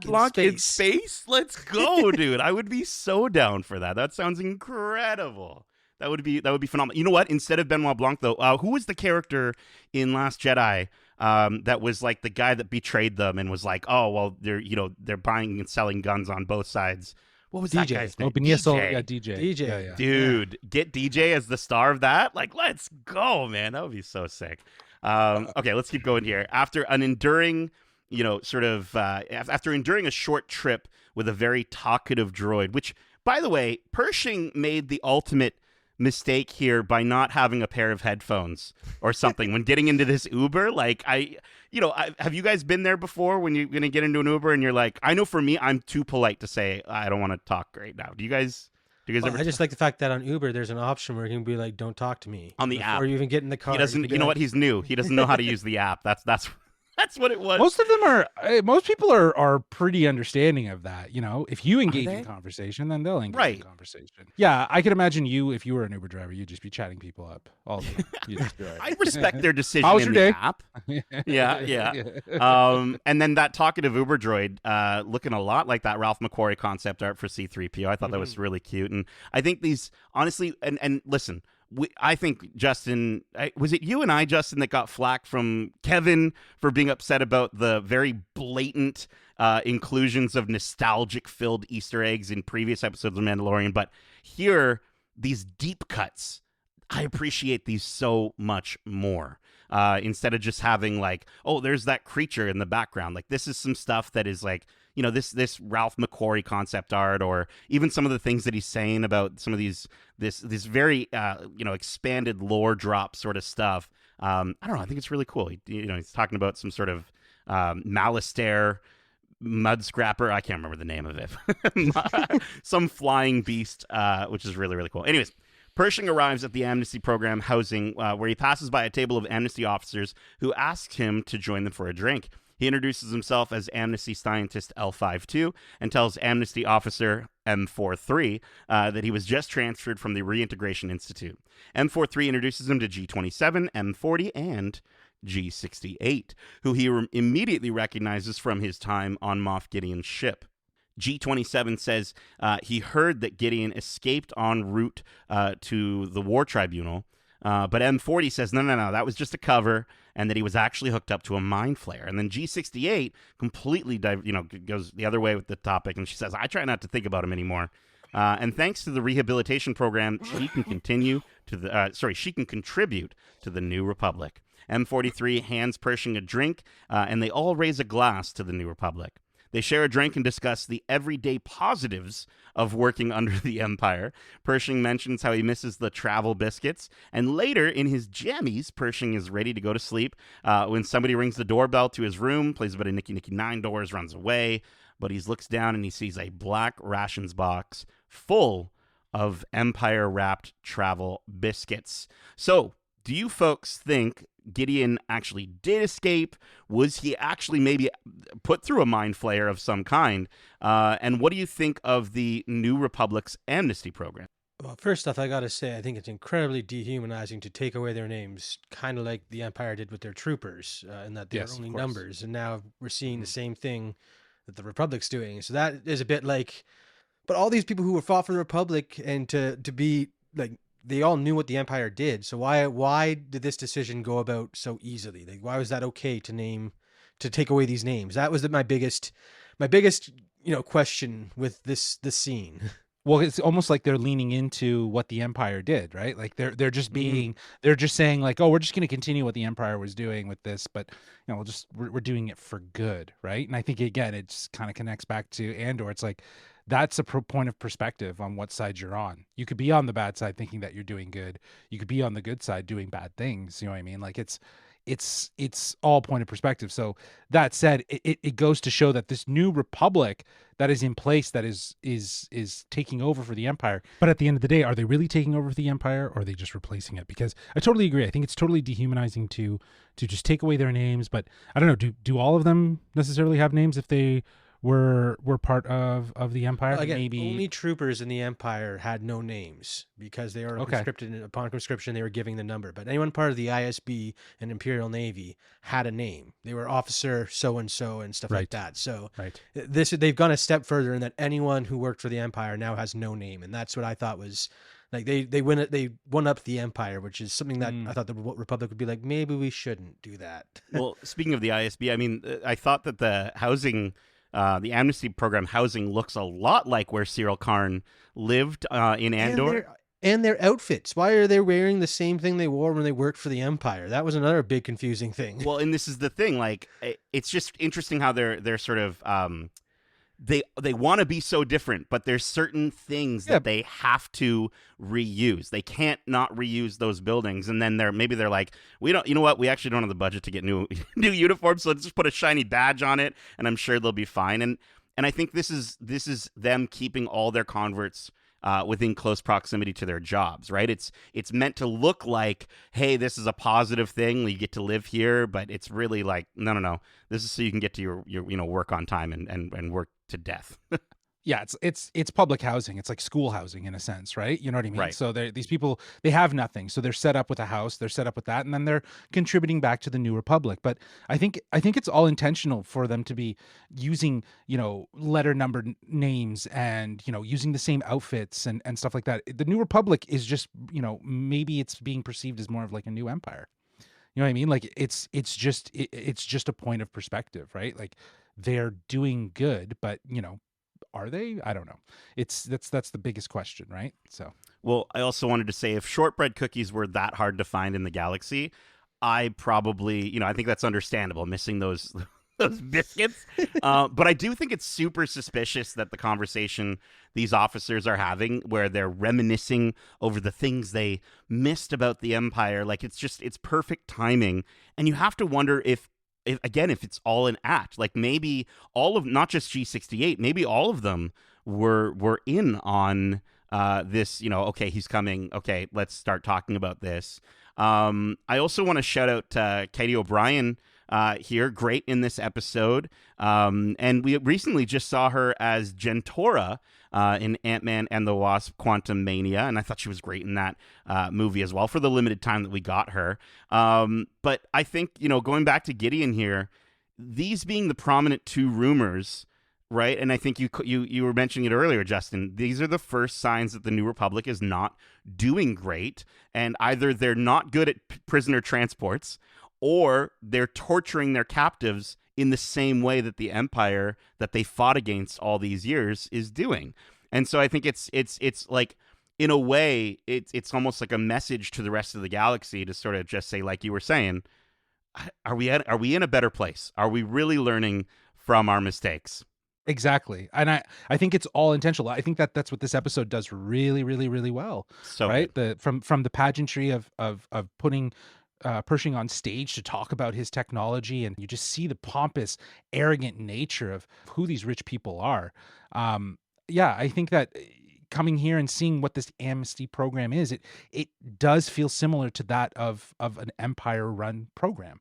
Blanc in space. Let's go, dude! I would be so down for that. That sounds incredible. That would be phenomenal. You know what? Instead of Benoit Blanc, though, who was the character in Last Jedi? That was like the guy that betrayed them and was like, oh well, they're buying and selling guns on both sides. What was that guy's name? DJ. DJ. Dude, get DJ as the star of that? Like, let's go, man. That would be so sick. Okay, let's keep going here. After an enduring, after enduring a short trip with a very talkative droid, which, by the way, Pershing made the ultimate mistake here by not having a pair of headphones or something when getting into this Uber. Like, have you guys been there before when you're going to get into an Uber and you're like, I know for me, I'm too polite to say, I don't want to talk right now. Do you guys ever? I just like the fact that on Uber, there's an option where you can be like, don't talk to me. On the app. Or you even get in the car. He doesn't, what? He's new. He doesn't know how to use the app. That's what it was. Most people are pretty understanding of that. If you engage in conversation, then they'll engage in conversation. Yeah, I could imagine if you were an Uber driver, you'd just be chatting people up all the time. I respect their decision How was in your the day? app. Yeah. And then that talkative Uber droid looking a lot like that Ralph McQuarrie concept art for C-3PO. I thought that was really cute. And I think these, honestly, and listen, I think, Justin, was it you and I, Justin, that got flack from Kevin for being upset about the very blatant inclusions of nostalgic-filled Easter eggs in previous episodes of Mandalorian? But here, these deep cuts, I appreciate these so much more. Instead of just having like, oh, there's that creature in the background. Like, this is some stuff that is like, this Ralph McQuarrie concept art, or even some of the things that he's saying about some of this very expanded lore drop sort of stuff. I don't know. I think it's really cool. He's talking about some sort of Malastare mud scrapper. I can't remember the name of it. Some flying beast, which is really, really cool. Anyways, Pershing arrives at the Amnesty Program housing where he passes by a table of Amnesty officers who ask him to join them for a drink. He introduces himself as Amnesty Scientist L52 and tells Amnesty Officer M43 that he was just transferred from the Reintegration Institute. M43 introduces him to G27, M40, and G68, who he immediately recognizes from his time on Moff Gideon's ship. G27 says he heard that Gideon escaped en route to the War Tribunal, but M40 says, no, that was just a cover, and that he was actually hooked up to a mind flayer. And then G68 completely goes the other way with the topic, and she says, I try not to think about him anymore. And thanks to the rehabilitation program, she can contribute to the New Republic. M43 hands Pershing a drink, and they all raise a glass to the New Republic. They share a drink and discuss the everyday positives of working under the Empire. Pershing mentions how he misses the travel biscuits. And later, in his jammies, Pershing is ready to go to sleep when somebody rings the doorbell to his room, plays a bit of Nicky Nicky Nine Doors, runs away. But he looks down and he sees a black rations box full of Empire-wrapped travel biscuits. So, do you folks think Gideon actually did escape? Was he actually maybe put through a mind flayer of some kind? And what do you think of the New Republic's amnesty program? Well, first off, I gotta say, I think it's incredibly dehumanizing to take away their names, kind of like the Empire did with their troopers, in that they were Yes, of only course. numbers, and now we're seeing the Mhm. same thing that the Republic's doing. So that is a bit like, but all these people who were fought for the Republic and to be like, they all knew what the Empire did. So why did this decision go about so easily? Like, why was that okay to take away these names? That was my biggest question with this scene. Well, it's almost like they're leaning into what the Empire did, right? Like they're just Mhm. they're just saying like, oh, we're just going to continue what the Empire was doing with this, but we're doing it for good, right? And I think again, it just kind of connects back to Andor. It's like that's a point of perspective on what side you're on. You could be on the bad side thinking that you're doing good. You could be on the good side doing bad things. You know what I mean? Like it's all point of perspective. So that said, it goes to show that this new republic that is in place, that is taking over for the Empire. But at the end of the day, are they really taking over for the Empire, or are they just replacing it? Because I totally agree. I think it's totally dehumanizing to just take away their names. But I don't know. Do all of them necessarily have names if they were part of the Empire? Again, Maybe. only troopers in the Empire had no names because they were Okay. conscripted. Upon conscription, they were giving the number. But anyone part of the ISB and Imperial Navy had a name. They were officer so and so and stuff like Right. that. So Right. they've gone a step further in that anyone who worked for the Empire now has no name, and that's what I thought was like they one up the Empire, which is something that I thought the Republic would be like, maybe we shouldn't do that. Well, speaking of the ISB, I mean, I thought that the housing, the amnesty program housing looks a lot like where Cyril Karn lived in Andor. And their outfits. Why are they wearing the same thing they wore when they worked for the Empire? That was another big confusing thing. Well, and this is the thing, like it's just interesting how they're sort of they want to be so different, but there's certain things that they have to reuse. They can't not reuse those buildings, and then they're like, we don't, you know what? We actually don't have the budget to get new new uniforms, so let's just put a shiny badge on it, and I'm sure they'll be fine. And I think this is them keeping all their converts within close proximity to their jobs, right? It's meant to look like, hey, this is a positive thing. You get to live here, but it's really like, no. This is so you can get to your work on time and work to death. Yeah, it's public housing. It's like school housing in a sense, right? You know what I mean? Right. So these people, they have nothing. So they're set up with a house, they're set up with that, and then they're contributing back to the New Republic. But I think it's all intentional for them to be using, letter number names and, using the same outfits and stuff like that. The New Republic is just, maybe it's being perceived as more of like a new empire. You know what I mean? Like it's just a point of perspective, right? Like they're doing good, but are they? I don't know. That's the biggest question, right? So, Well, I also wanted to say if shortbread cookies were that hard to find in the galaxy, I probably, I think that's understandable, missing those those biscuits. But I do think it's super suspicious that the conversation these officers are having, where they're reminiscing over the things they missed about the Empire, like it's perfect timing. And you have to wonder if it's all an act. Like maybe all of, not just G68, maybe all of them were in on this. Okay, he's coming. Okay, let's start talking about this. I also want to shout out Katie O'Brien here, great in this episode. And we recently just saw her as Jentora in Ant-Man and the Wasp: Quantumania, and I thought she was great in that movie as well for the limited time that we got her. But I think, going back to Gideon here, these being the prominent two rumors, right? And I think you were mentioning it earlier, Justin. These are the first signs that the New Republic is not doing great, and either they're not good at prisoner transports, or they're torturing their captives in the same way that the Empire that they fought against all these years is doing. And so I think it's like, in a way, it's almost like a message to the rest of the galaxy to sort of just say, like you were saying, are we in a better place? Are we really learning from our mistakes? exactly. And I think it's all intentional. I think that's what this episode does really, really, really well. So right. good. From the pageantry of putting Pershing on stage to talk about his technology, and you just see the pompous, arrogant nature of who these rich people are. Yeah, I think that coming here and seeing what this amnesty program is, it does feel similar to that of an Empire-run program.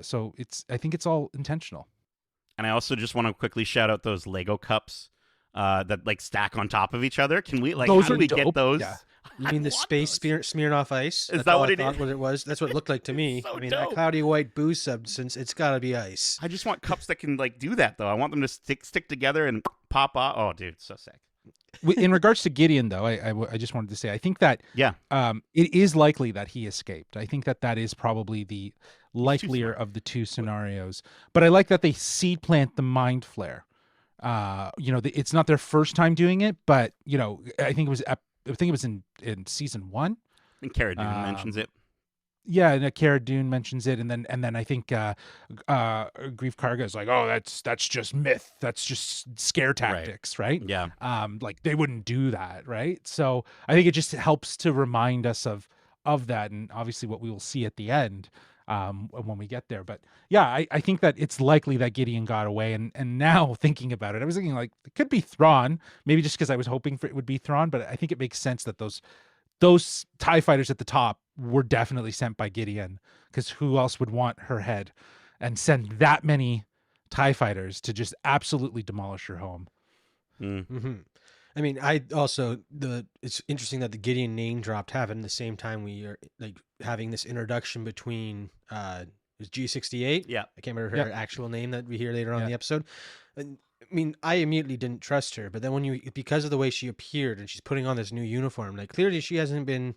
So I think it's all intentional. And I also just want to quickly shout out those Lego cups that like stack on top of each other. Can we, like, Those how do are we get dope. those? Yeah. You I mean the want space those. smearing off ice? Is That's that all what I it thought is? what it was. That's what it looked like to me. So I mean, that dope. cloudy white booze substance, it's got to be ice. I just want cups that can like do that though. I want them to stick together and pop off. Oh, dude, so sick. In regards to Gideon, though, I just wanted to say I think that Yeah, it is likely that he escaped. I think that is probably the he's too likelier smart. of the two scenarios. But I like that they seed plant the mind flare. It's not their first time doing it, but I think it was in season 1. And Cara Dune mentions Um, it. yeah, and Cara Dune mentions it, and then I think Grief Karga is like, oh, that's just myth, that's just scare tactics, right? Yeah. Like they wouldn't do that, right? So I think it just helps to remind us of that, and obviously what we will see at the end when we get there. But yeah, I think that it's likely that Gideon got away, and now thinking about it, I was thinking like it could be Thrawn, maybe just because I was hoping for it would be Thrawn, but I think it makes sense that those TIE fighters at the top were definitely sent by Gideon, because who else would want her head and send that many TIE fighters to just absolutely demolish her home? Mm-hmm. I mean, it's interesting that the Gideon name dropped happened the same time we are like having this introduction between it was G68. Yeah. I can't remember her Yep. actual name that we hear later on in Yeah. the episode. And, I mean, I immediately didn't trust her, but then because of the way she appeared and she's putting on this new uniform, like clearly she hasn't been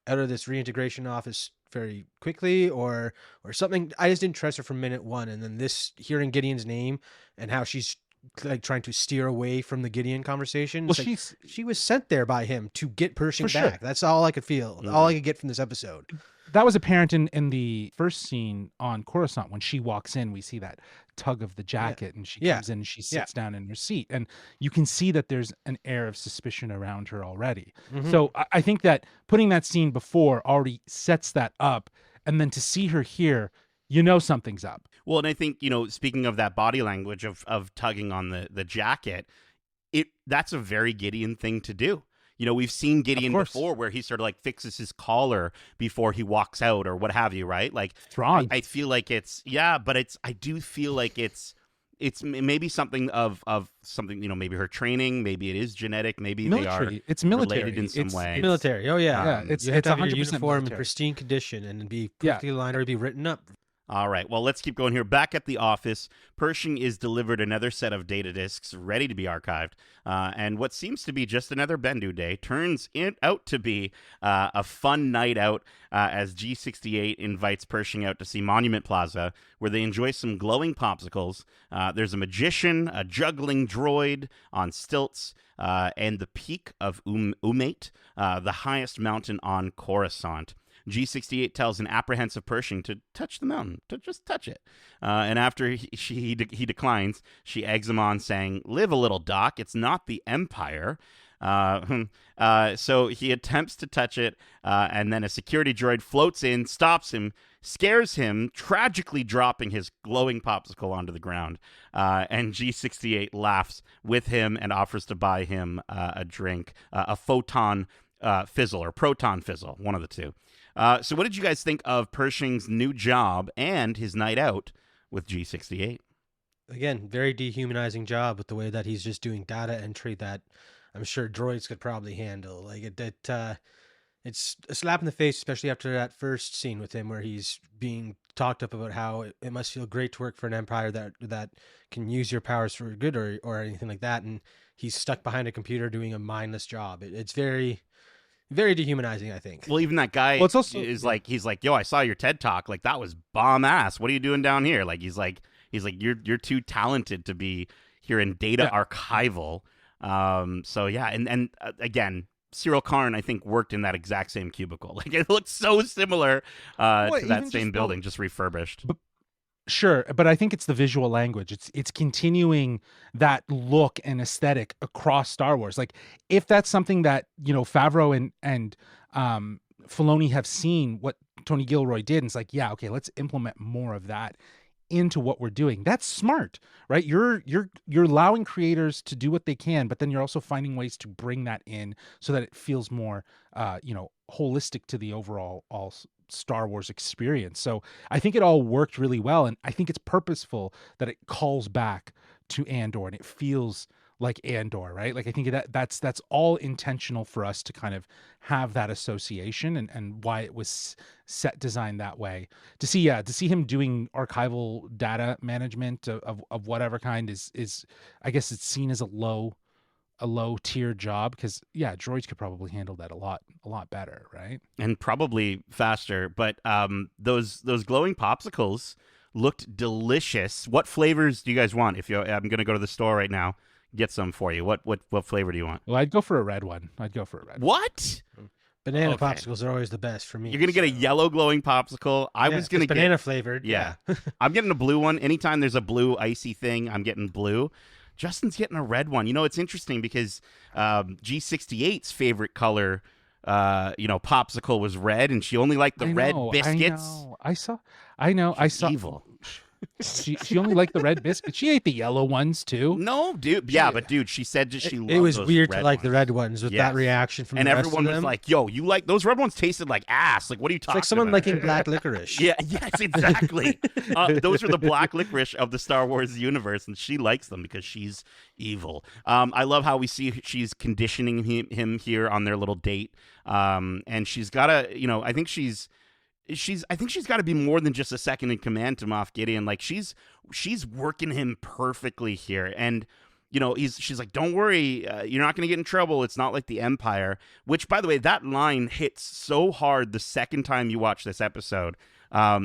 out of this reintegration office very quickly or something. I just didn't trust her from minute one, and then hearing Gideon's name and how she's like trying to steer away from the Gideon conversation. Well, It's like, she was sent there by him to get Pershing For sure. back. That's all I could feel. All I could get from this episode. that was apparent in the first scene on Coruscant. When she walks in, we see that tug of the jacket, and she Yeah. comes in and she sits down in her seat, and you can see that there's an air of suspicion around her already. Mhm. So I think that putting that scene before already sets that up, and then to see her here, something's up. Well, and I think, speaking of that body language of tugging on the jacket, that's a very Gideon thing to do. We've seen Gideon course. before where he sort of like fixes his collar before he walks out or what have you, right? Like Thrawn. I feel like I do feel like it's maybe something of something, maybe her training, maybe it is genetic, maybe military. they are It's military related in some way. Military. Oh yeah. Yeah, it's You have to have your 100% uniform in military. pristine condition and be Yeah. perfectly aligned or be written up. All right, well, let's keep going here. Back at the office, Pershing is delivered another set of data disks ready to be archived. And what seems to be just another Bendu day turns out to be a fun night out as G68 invites Pershing out to see Monument Plaza, where they enjoy some glowing popsicles. There's a magician, a juggling droid on stilts, and the peak of Umate, the highest mountain on Coruscant. G68 tells an apprehensive Pershing to touch the mountain, to just touch it. And after he declines, she eggs him on, saying, "Live a little, Doc. It's not the Empire." So he attempts to touch it, and then a security droid floats in, stops him, scares him, tragically dropping his glowing popsicle onto the ground. And G68 laughs with him and offers to buy him a drink, a photon fizzle or proton fizzle, one of the two. So what did you guys think of Pershing's new job and his night out with G68? Again, very dehumanizing job with the way that he's just doing data entry that I'm sure droids could probably handle. Like it's a slap in the face, especially after that first scene with him where he's being talked up about how it must feel great to work for an empire that can use your powers for good or anything like that, and he's stuck behind a computer doing a mindless job. It's very, very dehumanizing, I think. Well, even that guy Well, it's also- is like, he's like, "Yo, I saw your TED talk. Like that was bomb ass. What are you doing down here?" Like he's like, "You're too talented to be here in data archival." So yeah, and again, Cyril Karn, I think, worked in that exact same cubicle. Like it looks so similar to that even same just building, just refurbished. Sure, but I think it's the visual language. It's continuing that look and aesthetic across Star Wars. Like if that's something that Favreau and Filoni have seen what Tony Gilroy did, and it's like, yeah, okay, let's implement more of that into what we're doing. That's smart, right? You're allowing creators to do what they can, but then you're also finding ways to bring that in so that it feels more holistic to the overall Star Wars experience. So I think it all worked really well, and I think it's purposeful that it calls back to Andor, and it feels like Andor, right? Like I think that's all intentional for us to kind of have that association, and why it was set designed that way. To see him doing archival data management of whatever kind is I guess it's seen as a low tier job, because droids could probably handle that a lot better, right? And probably faster. But those glowing popsicles looked delicious. What flavors do you guys want? I'm gonna go to the store right now, get some for you. What flavor do you want? Well, I'd go for a red one. What? Banana Okay. popsicles are always the best for me. You're gonna get a yellow glowing popsicle. I was gonna get banana flavored. Yeah. I'm getting a blue one. Anytime there's a blue icy thing, I'm getting blue. Justin's getting a red one. It's interesting because G68's favorite color, popsicle was red, and she only liked the red biscuits. I know. I saw. Evil. She only liked the red biscuits. She ate the yellow ones too. No, dude. Yeah, but dude, she said that she loved It was those weird red to like ones. the red ones with that reaction from and the rest everyone of was them. like, "Yo, you like those red ones? Tasted like ass. Like, what are you talking It's like someone about?" liking black licorice. Yeah, yes, exactly. Those are the black licorice of the Star Wars universe, and she likes them because she's evil. I love how we see she's conditioning him here on their little date, and she's got to, I think she's got to be more than just a second in command to Moff Gideon. Like she's working him perfectly here, and she's like, "Don't worry, you're not going to get in trouble. It's not like the Empire." Which, by the way, that line hits so hard the second time you watch this episode.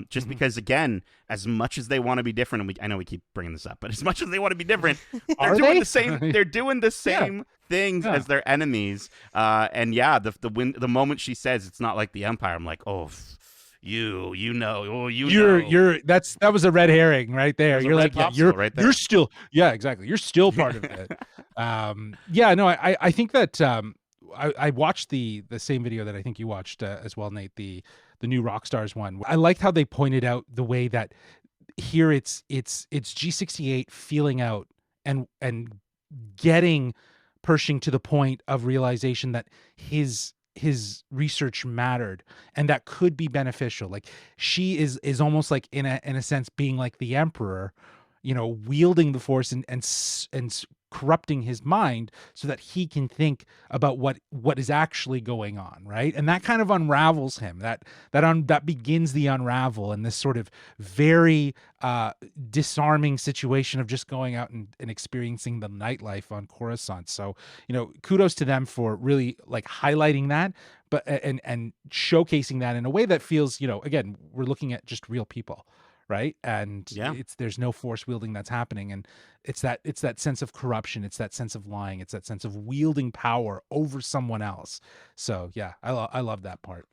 Just because, again, as much as they want to be different, and I know we keep bringing this up, but as much as they want to be different, they're doing the same things as their enemies. And the moment she says it's not like the Empire, I'm like, oh. That was a red herring right there. You're like, you're still, exactly. You're still part of it. I think that I watched the same video that I think you watched as well, Nate, the new Rockstars one. I liked how they pointed out the way that here it's G68 feeling out and getting Pershing to the point of realization that his research mattered and that could be beneficial. Like she is almost like in a sense being like the Emperor, wielding the Force and corrupting his mind so that he can think about what is actually going on, right? And that kind of unravels him. That begins the unravel in this sort of very disarming situation of just going out and experiencing the nightlife on Coruscant. So, kudos to them for really like highlighting that, but and showcasing that in a way that feels, again, we're looking at just real people. Right. And there's no force wielding that's happening. And it's that sense of corruption. It's that sense of lying. It's that sense of wielding power over someone else. So, I love that part.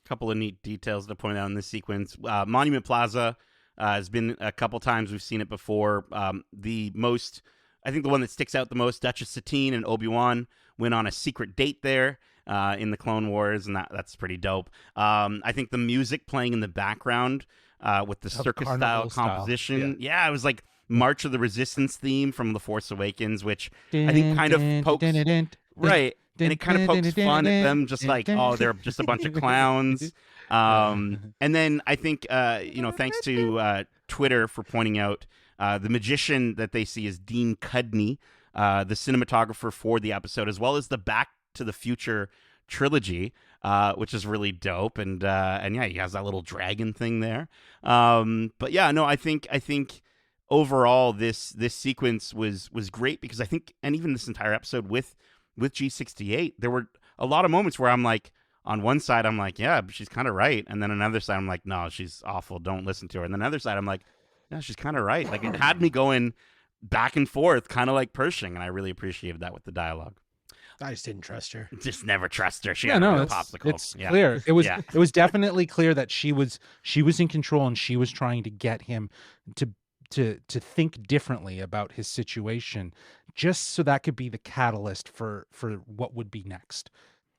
A couple of neat details to point out in this sequence. Monument Plaza has been a couple times. We've seen it before. I think the one that sticks out the most, Duchess Satine and Obi-Wan went on a secret date there. In the Clone Wars, and that's pretty dope. I think the music playing in the background with the circus-style composition. Yeah, it was like March of the Resistance theme from The Force Awakens, which I think kind of pokes... Right, and it kind of pokes fun at them, just like, oh, they're just a bunch of clowns. And then I think, thanks to Twitter for pointing out the magician that they see is Dean Cudney, the cinematographer for the episode, as well as the Back to the Future trilogy, which is really dope, and he has that little dragon thing there. I think overall this sequence was great, because I think, and even this entire episode with G68, there were a lot of moments where I'm like, on one side I'm like, yeah, but she's kind of right, and then another side I'm like, no, she's awful, don't listen to her, and then another side I'm like, no, she's kind of right. Like, it had me going back and forth, kind of like Pershing, and I really appreciated that with the dialogue. I just didn't trust her. Just never trust her. She had a popsicle. It's clear. It was definitely clear that she was in control, and she was trying to get him to think differently about his situation, just so that could be the catalyst for what would be next.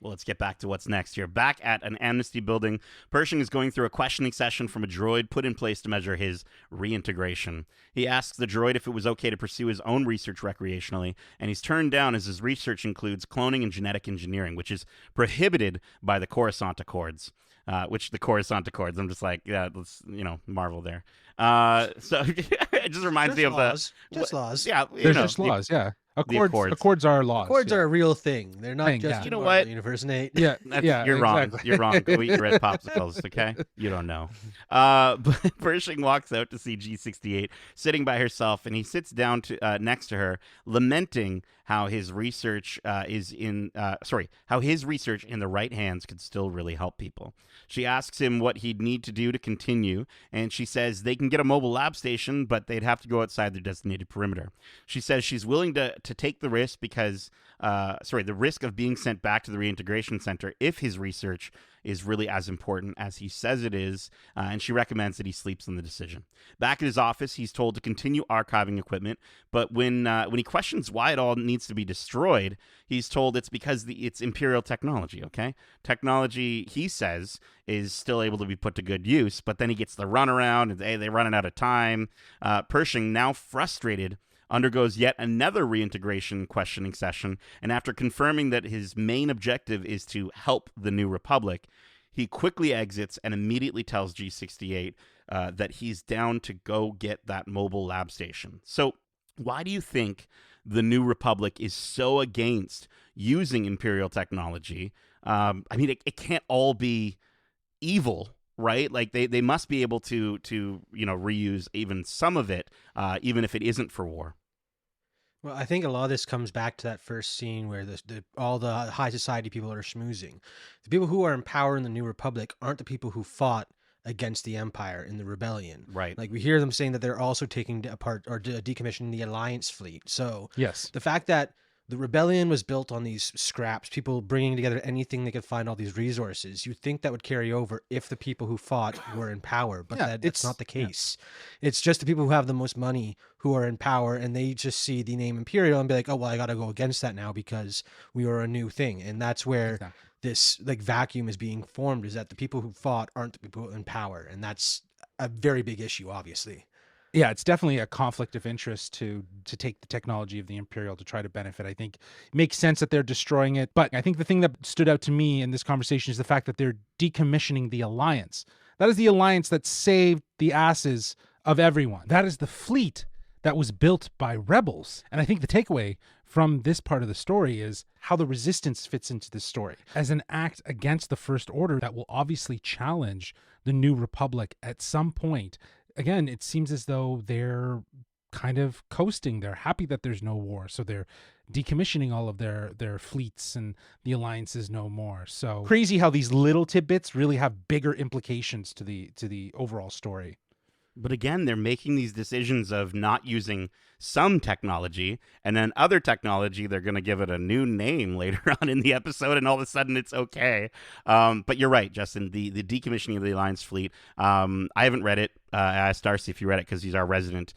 Well, let's get back to what's next here. Back at an amnesty building, Pershing is going through a questioning session from a droid put in place to measure his reintegration. He asks the droid if it was okay to pursue his own research recreationally, and he's turned down as his research includes cloning and genetic engineering, which is prohibited by the Coruscant Accords. I'm just like, let's, marvel there. So it just reminds me of laws. Just laws. Yeah. There's just laws, yeah. Accords. Accords are laws. Accords yeah. are a real thing. They're not just Yeah. in You know Marvel what? Universe, Nate. Yeah, You're wrong. exactly. You're wrong. Go eat your red popsicles, okay? You don't know. But Pershing walks out to see G68 sitting by herself, and he sits down next to her, lamenting how his research how his research in the right hands could still really help people. She asks him what he'd need to do to continue, and she says they can get a mobile lab station, but they'd have to go outside their designated perimeter. She says she's willing to take the risk because, the risk of being sent back to the reintegration center if his research is really as important as he says it is, and she recommends that he sleeps on the decision. Back at his office, he's told to continue archiving equipment, but when he questions why it all needs to be destroyed, he's told it's because it's Imperial technology, okay? Technology, he says, is still able to be put to good use, but then he gets the runaround, and they're running out of time. Pershing, now frustrated, undergoes yet another reintegration questioning session, and after confirming that his main objective is to help the New Republic, he quickly exits and immediately tells G68 that he's down to go get that mobile lab station. So why do you think the New Republic is so against using Imperial technology? It can't all be evil, right? Like they must be able to reuse even some of it, even if it isn't for war. Well, I think a lot of this comes back to that first scene where all the high society people are schmoozing. The people who are in power in the New Republic aren't the people who fought against the Empire in the rebellion. Right. Like we hear them saying that they're also taking apart or decommissioning the Alliance fleet. So Yes. the fact that the rebellion was built on these scraps, people bringing together anything they could find, all these resources. You'd think that would carry over if the people who fought were in power, but that's not the case. Yeah. It's just the people who have the most money who are in power, and they just see the name Imperial and be like, oh, well, I got to go against that now because we are a new thing. And that's where this vacuum is being formed, is that the people who fought aren't the people in power. And that's a very big issue, obviously. Yeah, it's definitely a conflict of interest to take the technology of the Imperial to try to benefit. I think it makes sense that they're destroying it. But I think the thing that stood out to me in this conversation is the fact that they're decommissioning the Alliance. That is the Alliance that saved the asses of everyone. That is the fleet that was built by rebels. And I think the takeaway from this part of the story is how the Resistance fits into this story as an act against the First Order that will obviously challenge the New Republic at some point. Again, it seems as though they're kind of coasting. They're happy that there's no war, so they're decommissioning all of their fleets and the Alliance is no more. So crazy how these little tidbits really have bigger implications to the overall story. But again, they're making these decisions of not using some technology, and then other technology, they're going to give it a new name later on in the episode, and all of a sudden it's okay. But you're right, Justin, the decommissioning of the Alliance fleet, I haven't read it. I asked Darcy if he read it because he's our resident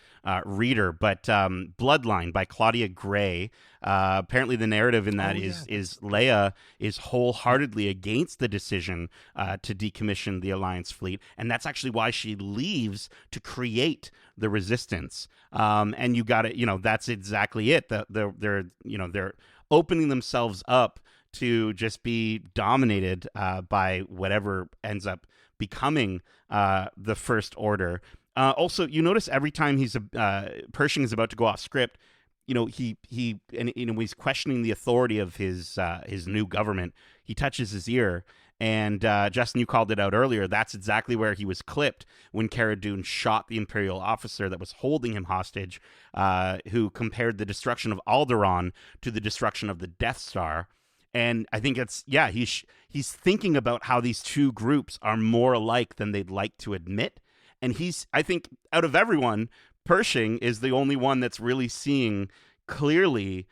reader. But Bloodline by Claudia Gray, apparently the narrative in that is Leia is wholeheartedly against the decision to decommission the Alliance fleet, and that's actually why she leaves to create the Resistance. And you got it. That's exactly it. They're opening themselves up to just be dominated by whatever ends up becoming the First Order. Also, you notice every time Pershing is about to go off script, he's questioning the authority of his new government. He touches his ear. And Justin, you called it out earlier. That's exactly where he was clipped when Cara Dune shot the Imperial officer that was holding him hostage, who compared the destruction of Alderaan to the destruction of the Death Star. And I think he's thinking about how these two groups are more alike than they'd like to admit. And I think out of everyone, Pershing is the only one that's really seeing clearly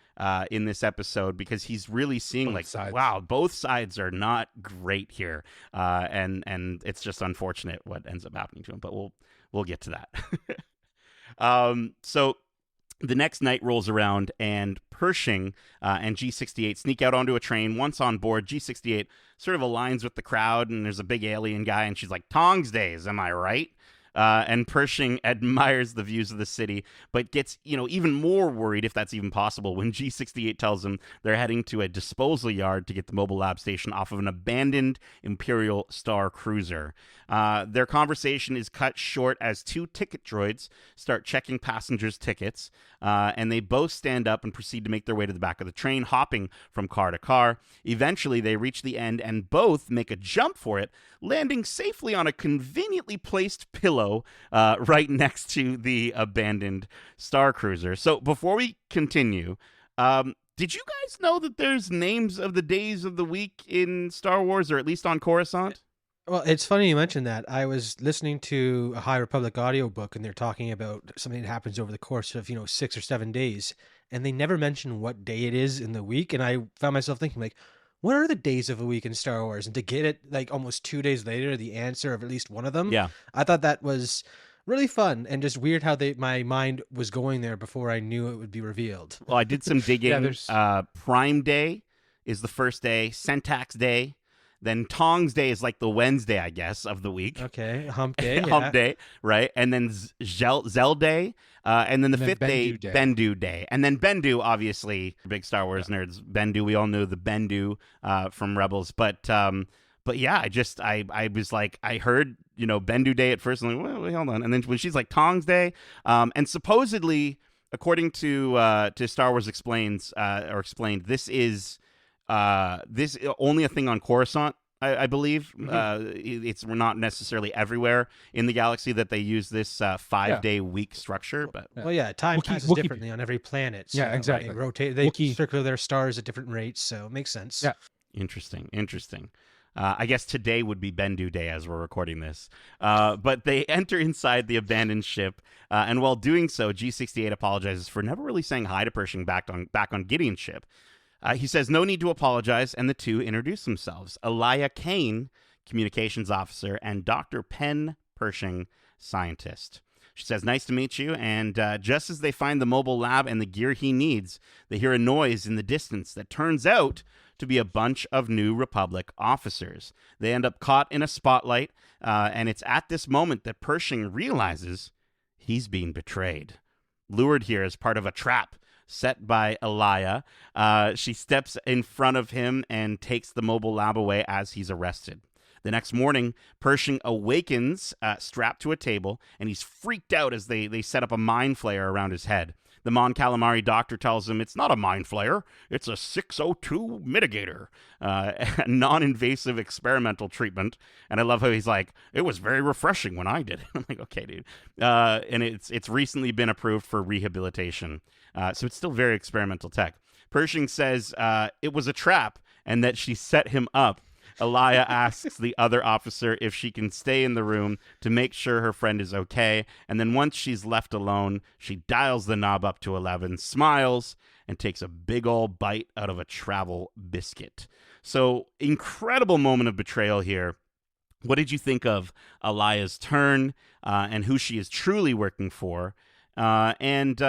in this episode, because he's really seeing both sides. Wow, both sides are not great here, and it's just unfortunate what ends up happening to him. But we'll get to that. So the next night rolls around, and Pershing and G68 sneak out onto a train. Once on board, G68 sort of aligns with the crowd, and there's a big alien guy, and she's like, "Tongs days, am I right?" And Pershing admires the views of the city, but gets, even more worried, if that's even possible, when G68 tells him they're heading to a disposal yard to get the mobile lab station off of an abandoned Imperial Star cruiser. Their conversation is cut short as two ticket droids start checking passengers' tickets, and they both stand up and proceed to make their way to the back of the train, hopping from car to car. Eventually, they reach the end and both make a jump for it, landing safely on a conveniently placed pillow right next to the abandoned Star Cruiser. So before we continue, did you guys know that there's names of the days of the week in Star Wars, or at least on Coruscant? Well, it's funny you mentioned that. I was listening to a High Republic audiobook, and they're talking about something that happens over the course of, 6 or 7 days, and they never mention what day it is in the week. And I found myself thinking, like, what are the days of a week in Star Wars? And to get it, like, almost 2 days later, the answer of at least one of them, Yeah. I thought that was really fun and just weird how my mind was going there before I knew it would be revealed. Well, I did some digging. there's- Prime Day is the first day. Centax Day. Then Tongs Day is like the Wednesday, I guess, of the week. Okay, hump day. Hump Day, right? And then Zell Day. And then the And then fifth day, Bendu Day. Bendu Day. And then Bendu, obviously, big Star Wars nerds. Bendu, we all know the Bendu from Rebels. But yeah, I was like, I heard, Bendu Day at first. I'm like, wait, hold on. And then when she's like Tongs Day, and supposedly, according to Star Wars Explained, this is only a thing on Coruscant, I believe. It's not necessarily everywhere in the galaxy that they use this 5-day week structure. But Well, yeah, time Wookiee- passes Wookiee- differently on every planet. Yeah, so exactly. They rotate. They Wookiee- circle their stars at different rates, so it makes sense. Yeah. Interesting. I guess today would be Bendu Day as we're recording this. But they enter inside the abandoned ship, and while doing so, G68 apologizes for never really saying hi to Pershing back on Gideon's ship. He says no need to apologize, and the two introduce themselves. Elia Kane, communications officer, and Dr. Penn Pershing, scientist. She says, nice to meet you, and just as they find the mobile lab and the gear he needs, they hear a noise in the distance that turns out to be a bunch of New Republic officers. They end up caught in a spotlight, and it's at this moment that Pershing realizes he's being betrayed. Lured here as part of a trap set by Elia, she steps in front of him and takes the mobile lab away as he's arrested. The next morning, Pershing awakens strapped to a table, and he's freaked out as they set up a mind flayer around his head. The Mon Calamari doctor tells him it's not a mind flayer, it's a 602 mitigator, a non-invasive experimental treatment. And I love how he's like, it was very refreshing when I did it. I'm like, okay, dude. And it's recently been approved for rehabilitation. So it's still very experimental tech. Pershing says it was a trap and that she set him up. Elia asks the other officer if she can stay in the room to make sure her friend is okay. And then once she's left alone, she dials the knob up to 11, smiles, and takes a big old bite out of a travel biscuit. So incredible moment of betrayal here. What did you think of Elia's turn and who she is truly working for? And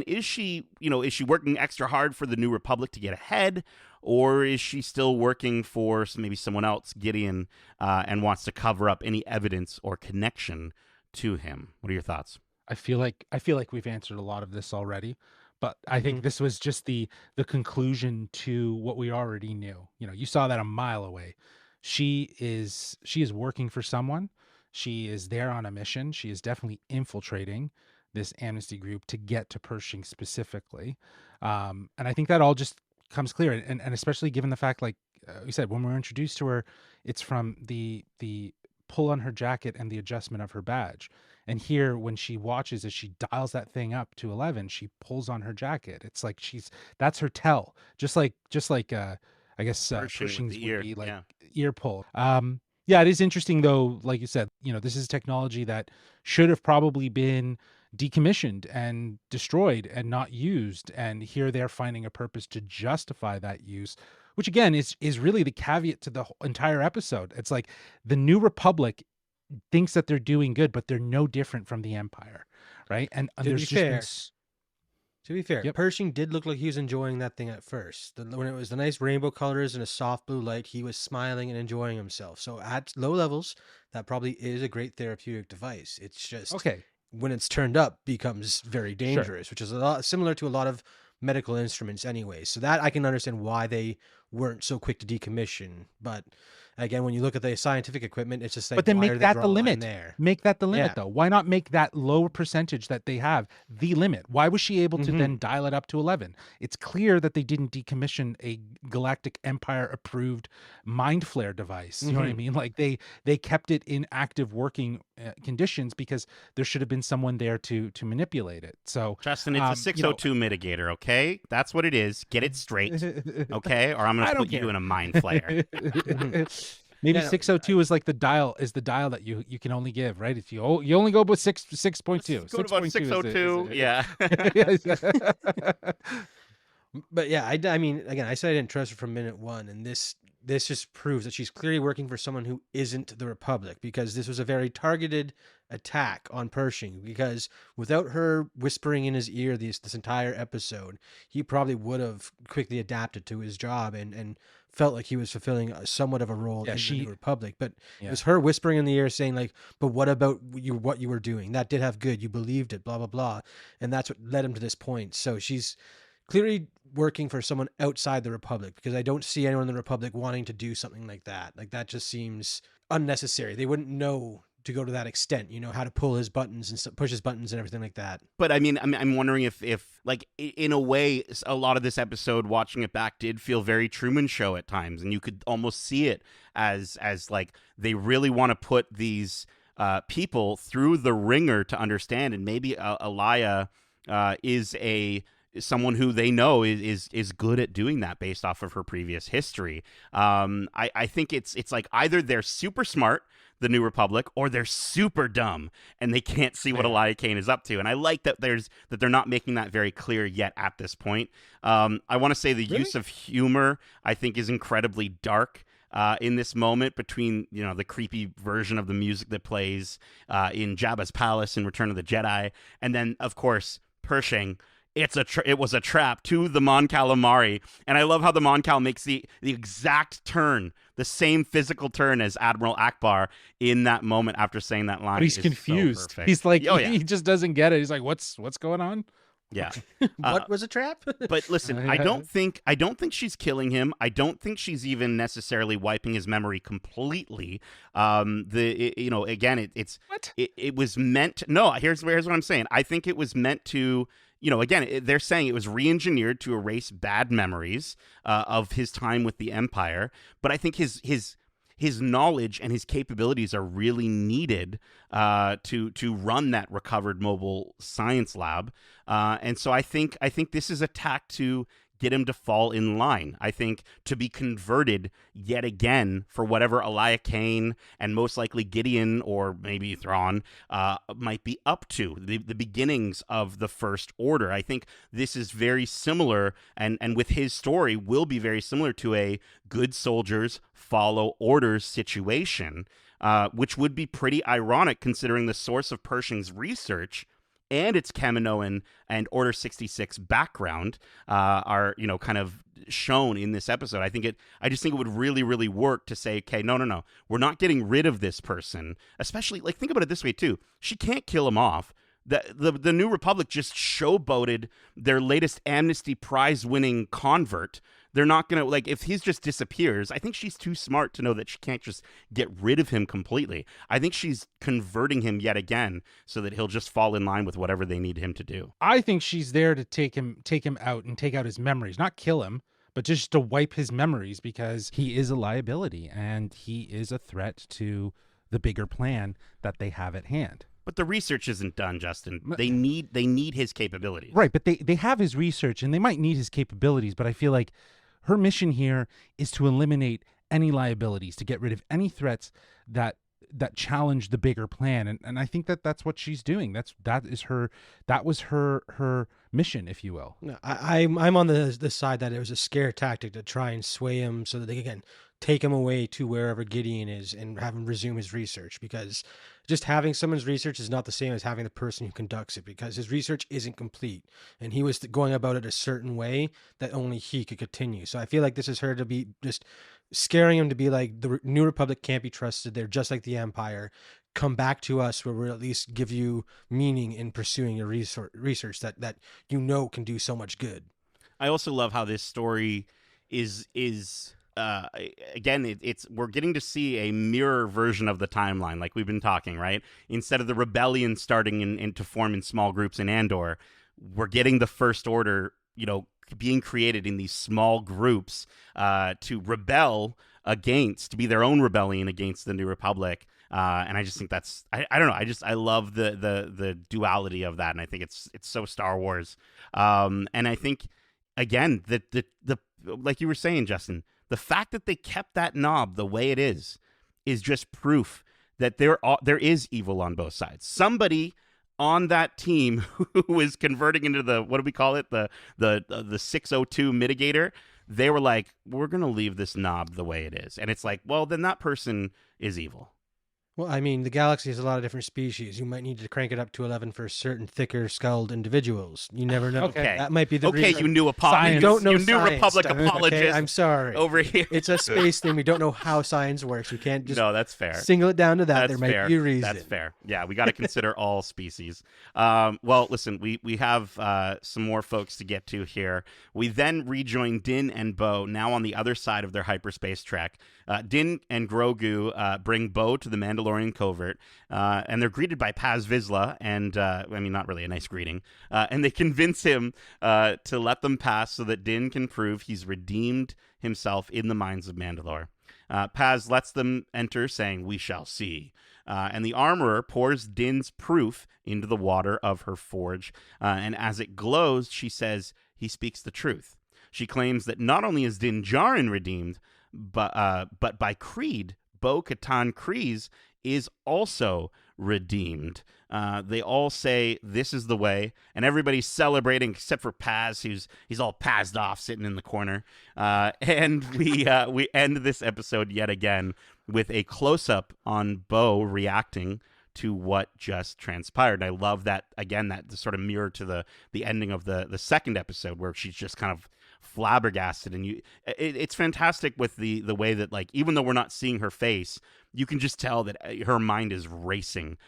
is she working extra hard for the New Republic to get ahead, or is she still working for maybe someone else, Gideon, and wants to cover up any evidence or connection to him? What are your thoughts? I feel like we've answered a lot of this already, but I think this was just the conclusion to what we already knew. You saw that a mile away. She is working for someone. She is there on a mission. She is definitely infiltrating this amnesty group to get to Pershing specifically. And I think that all just comes clear. And especially given the fact, like we said, when we're introduced to her, it's from the pull on her jacket and the adjustment of her badge. And here, when she watches as she dials that thing up to 11, she pulls on her jacket. It's like that's her tell. Just like I guess Pershing's would be like ear pull. Yeah, it is interesting though. Like you said, this is technology that should have probably been decommissioned and destroyed and not used. And here they're finding a purpose to justify that use, which again is really the caveat to the entire episode. It's like the New Republic thinks that they're doing good, but they're no different from the Empire, right? And there's just To be fair, Yep. Pershing did look like he was enjoying that thing at first. When it was the nice rainbow colors and a soft blue light, he was smiling and enjoying himself. So at low levels, that probably is a great therapeutic device. It's just Okay. when it's turned up becomes very dangerous, which is a lot similar to a lot of medical instruments anyway. So that I can understand why they weren't so quick to decommission. But again, when you look at the scientific equipment, it's just like, But then why make are they that drawing the a line limit. there? Make that the limit, Yeah. though. Why not make that lower percentage that they have the limit? Why was she able to then dial it up to 11? It's clear that they didn't decommission a Galactic Empire approved mind flare device. You know what I mean? Like they kept it in active working conditions because there should have been someone there to manipulate it. So Justin, it's a 602 mitigator, okay? That's what it is. Get it straight, okay? Or I'm going I to don't put you care. in a mind flare. Maybe Yeah, no, 602 is like the dial that you can only give, right? If you only go with 6.2. Go to about 602. Yeah. But yeah, I mean, again, I said I didn't trust her from minute one, and this just proves that she's clearly working for someone who isn't the Republic, because this was a very targeted attack on Pershing. Because without her whispering in his ear this entire episode, he probably would have quickly adapted to his job and felt like he was fulfilling somewhat of a role in the New Republic. But it was her whispering in the ear saying like, but what about what you were doing? That did have good. You believed it, blah, blah, blah. And that's what led him to this point. So she's clearly working for someone outside the Republic, because I don't see anyone in the Republic wanting to do something like that. Like, that just seems unnecessary. They wouldn't know to go to that extent, how to pull his buttons and push his buttons and everything like that. But I mean, I'm wondering if like, in a way, a lot of this episode, watching it back, did feel very Truman Show at times, and you could almost see it as like they really want to put these people through the ringer to understand, and maybe Alaya is someone who they know is good at doing that based off of her previous history. I think it's like either they're super smart, the New Republic, or they're super dumb and they can't see what Alaya Kane is up to. And I like that they're not making that very clear yet at this point. I want to say the use of humor, I think, is incredibly dark in this moment, between the creepy version of the music that plays in Jabba's palace in Return of the Jedi, and then of course Pershing. It was a trap to the Mon Calamari, and I love how the Mon Cal makes the exact turn, the same physical turn as Admiral Akbar in that moment after saying that line. But he's confused. He's like, he just doesn't get it. He's like, what's going on? Yeah. What was a trap? But listen, I don't think she's killing him. I don't think she's even necessarily wiping his memory completely. Again, it was meant to, no, here's what I'm saying. I think it was meant to, again, they're saying it was re-engineered to erase bad memories of his time with the Empire. But I think his knowledge and his capabilities are really needed to run that recovered mobile science lab. And so I think this is a tack to get him to fall in line. I think to be converted yet again for whatever Alaya Kane and most likely Gideon or maybe Thrawn might be up to, the beginnings of the First Order. I think this is very similar, and with his story will be very similar to a good soldiers follow orders situation, which would be pretty ironic considering the source of Pershing's research and its Kaminoan and Order 66 background are, kind of shown in this episode. I just think it would really, really work to say, okay, no, we're not getting rid of this person. Especially, like, think about it this way too. She can't kill him off. The New Republic just showboated their latest Amnesty Prize-winning convert. They're not going to, like, if he just disappears, I think she's too smart to know that she can't just get rid of him completely. I think she's converting him yet again so that he'll just fall in line with whatever they need him to do. I think she's there to take him out and take out his memories, not kill him, but just to wipe his memories, because he is a liability and he is a threat to the bigger plan that they have at hand. But the research isn't done, Justin. They need his capabilities. Right, but they have his research and they might need his capabilities, but I feel like her mission here is to eliminate any liabilities, to get rid of any threats that challenge the bigger plan, and I think that's what she's doing. That was her mission, if you will. No, I'm on the side that it was a scare tactic to try and sway him so that they can take him away to wherever Gideon is and have him resume his research, because just having someone's research is not the same as having the person who conducts it, because his research isn't complete and he was going about it a certain way that only he could continue. So I feel like this is her to be just scaring him to be like, the New Republic can't be trusted. They're just like the Empire. Come back to us where we'll at least give you meaning in pursuing your research that you know can do so much good. I also love how this story is again, it's we're getting to see a mirror version of the timeline, like we've been talking, right? Instead of the rebellion starting to form in small groups in Andor, we're getting the First Order, being created in these small groups to rebel against, to be their own rebellion against the New Republic. And I just think that's I don't know. I love the duality of that, and I think it's so Star Wars. And I think again the like you were saying, Justin, the fact that they kept that knob the way it is just proof that there is evil on both sides. Somebody on that team who is converting into the, what do we call it, the 602 mitigator, they were like, we're gonna leave this knob the way it is, and it's like, well, then that person is evil. Well, I mean, the galaxy has a lot of different species. You might need to crank it up to 11 for certain thicker-skulled individuals. You never know. Okay. That might be the Okay, reason. you new apologist. You don't know you new science, Republic okay? apologist. I'm sorry. Over here. It's a space thing. We don't know how science works. We can't just no, that's fair. single it down to that. That's there fair. might be a reason. That's fair. Yeah, we got to consider all species. Well, listen, we have some more folks to get to here. We then rejoin Din and Bo, now on the other side of their hyperspace trek. Din and Grogu bring Bo to the Mandalorian covert, and they're greeted by Paz Vizsla, and I mean, not really a nice greeting, and they convince him to let them pass so that Din can prove he's redeemed himself in the mines of Mandalore. Paz lets them enter, saying, "We shall see." And the armorer pours Din's proof into the water of her forge, and as it glows, she says, he speaks the truth. She claims that not only is Din Djarin redeemed, but by creed, Bo-Katan Kryze is also redeemed. They all say this is the way, and everybody's celebrating except for Paz, he's all pazzed off, sitting in the corner. And we end this episode yet again with a close-up on Bo reacting to what just transpired. And I love that, again, that sort of mirror to the ending of the second episode, where she's just kind of flabbergasted, and it's fantastic with the way that, like, even though we're not seeing her face, you can just tell that her mind is racing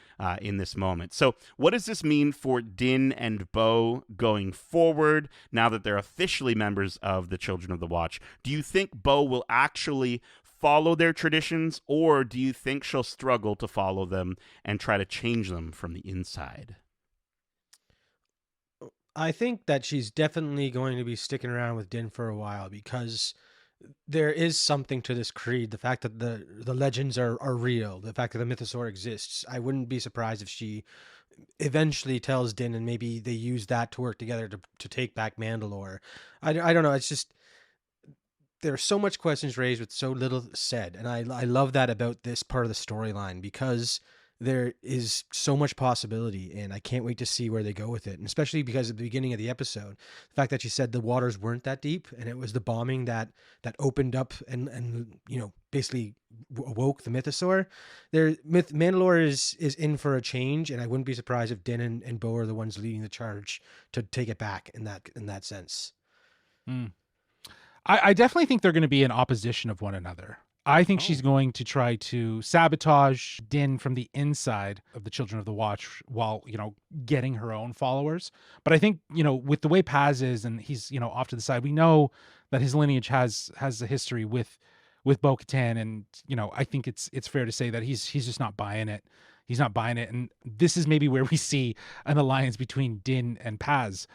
in this moment. So what does this mean for Din and Bo going forward now that they're officially members of the Children of the Watch? Do you think Bo will actually follow their traditions, or do you think she'll struggle to follow them and try to change them from the inside? I think that she's definitely going to be sticking around with Din for a while, because there is something to this creed. The fact that the legends are real, the fact that the mythosaur exists. I wouldn't be surprised if she eventually tells Din, and maybe they use that to work together to take back Mandalore. I don't know. It's just, there are so much questions raised with so little said, and I love that about this part of the storyline, because there is so much possibility, and I can't wait to see where they go with it. And especially because at the beginning of the episode, the fact that she said the waters weren't that deep, and it was the bombing that opened up and basically awoke the mythosaur. Mandalore is in for a change, and I wouldn't be surprised if Din and Bo are the ones leading the charge to take it back in that sense. I definitely think they're going to be in opposition of one another. I think she's going to try to sabotage Din from the inside of the Children of the Watch while, getting her own followers. But I think, with the way Paz is, and he's, off to the side, we know that his lineage has a history with Bo-Katan, and, I think it's fair to say that he's just not buying it. He's not buying it. And this is maybe where we see an alliance between Din and Paz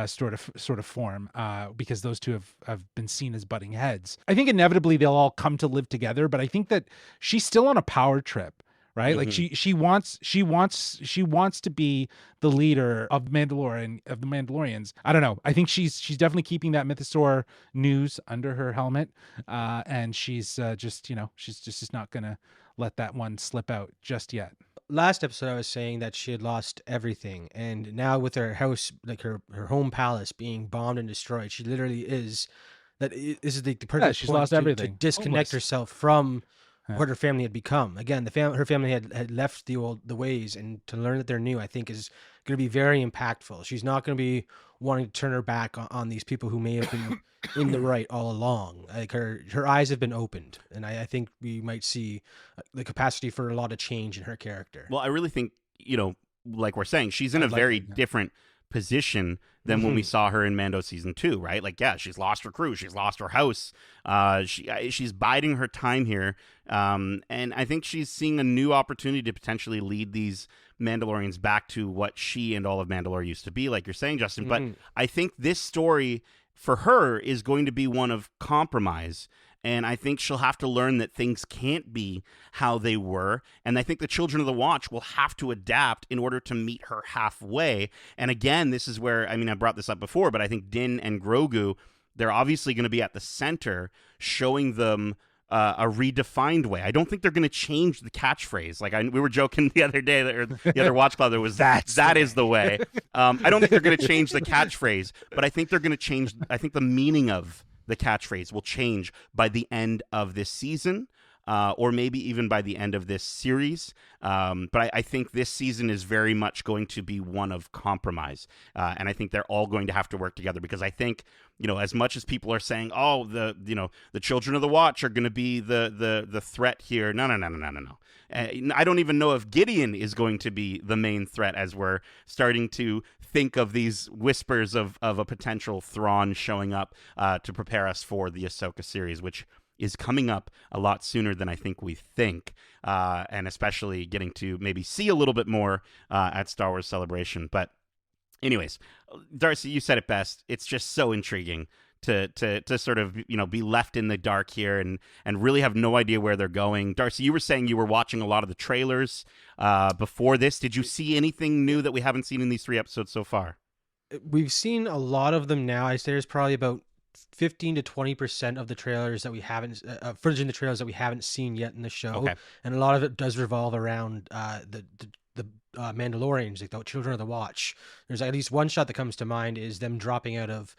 sort of form, because those two have been seen as butting heads. I think inevitably they'll all come to live together, but I think that she's still on a power trip, right? Mm-hmm. Like she wants to be the leader of the Mandalorians. I don't know. I think she's definitely keeping that mythosaur news under her helmet, and she's just not gonna let that one slip out just yet. last episode I was saying that she had lost everything, and now with her house, like her home palace being bombed and destroyed, she literally is this is the perfect she's point lost to everything. disconnect Homeless. herself from Yeah. what her family had become. Again, her family had left the ways, and to learn that they're new, I think is going to be very impactful. She's not going to be wanting to turn her back on these people who may have been in the right all along. Like her eyes have been opened, and I think we might see the capacity for a lot of change in her character. Well, I really think, like we're saying, she's in a I'd like very that, yeah. different position than when we saw her in Mando season 2, right? Like, yeah, she's lost her crew, she's lost her house, she's biding her time here, and I think she's seeing a new opportunity to potentially lead these Mandalorians back to what she and all of Mandalore used to be, like you're saying, Justin. But I think this story for her is going to be one of compromise. And I think she'll have to learn that things can't be how they were. And I think the Children of the Watch will have to adapt in order to meet her halfway. And again, this is where, I mean, I brought this up before, but I think Din and Grogu, they're obviously going to be at the center, showing them a redefined way. I don't think they're going to change the catchphrase. Like we were joking the other day, or the other Watch Club, there was that is the way. I don't think they're going to change the catchphrase, but I think they're going to change, I think the meaning of the catchphrase will change by the end of this season, or maybe even by the end of this series. But I think this season is very much going to be one of compromise. And I think they're all going to have to work together, because I think, as much as people are saying, oh, the Children of the Watch are going to be the threat here. No. I don't even know if Gideon is going to be the main threat, as we're starting to think of these whispers of a potential Thrawn showing up to prepare us for the Ahsoka series, which is coming up a lot sooner than I think we think, and especially getting to maybe see a little bit more at Star Wars Celebration. But anyways, Darcy, you said it best. It's just so intriguing to sort of, be left in the dark here and really have no idea where they're going. Darcy, you were saying you were watching a lot of the trailers before this. Did you see anything new that we haven't seen in these 3 episodes so far? We've seen a lot of them now. I say there's probably about 15 to 20% of the trailers that we haven't footage in the trailers that we haven't seen yet in the show. Okay. And a lot of it does revolve around the Mandalorians, like the Children of the Watch. There's at least one shot that comes to mind is them dropping out of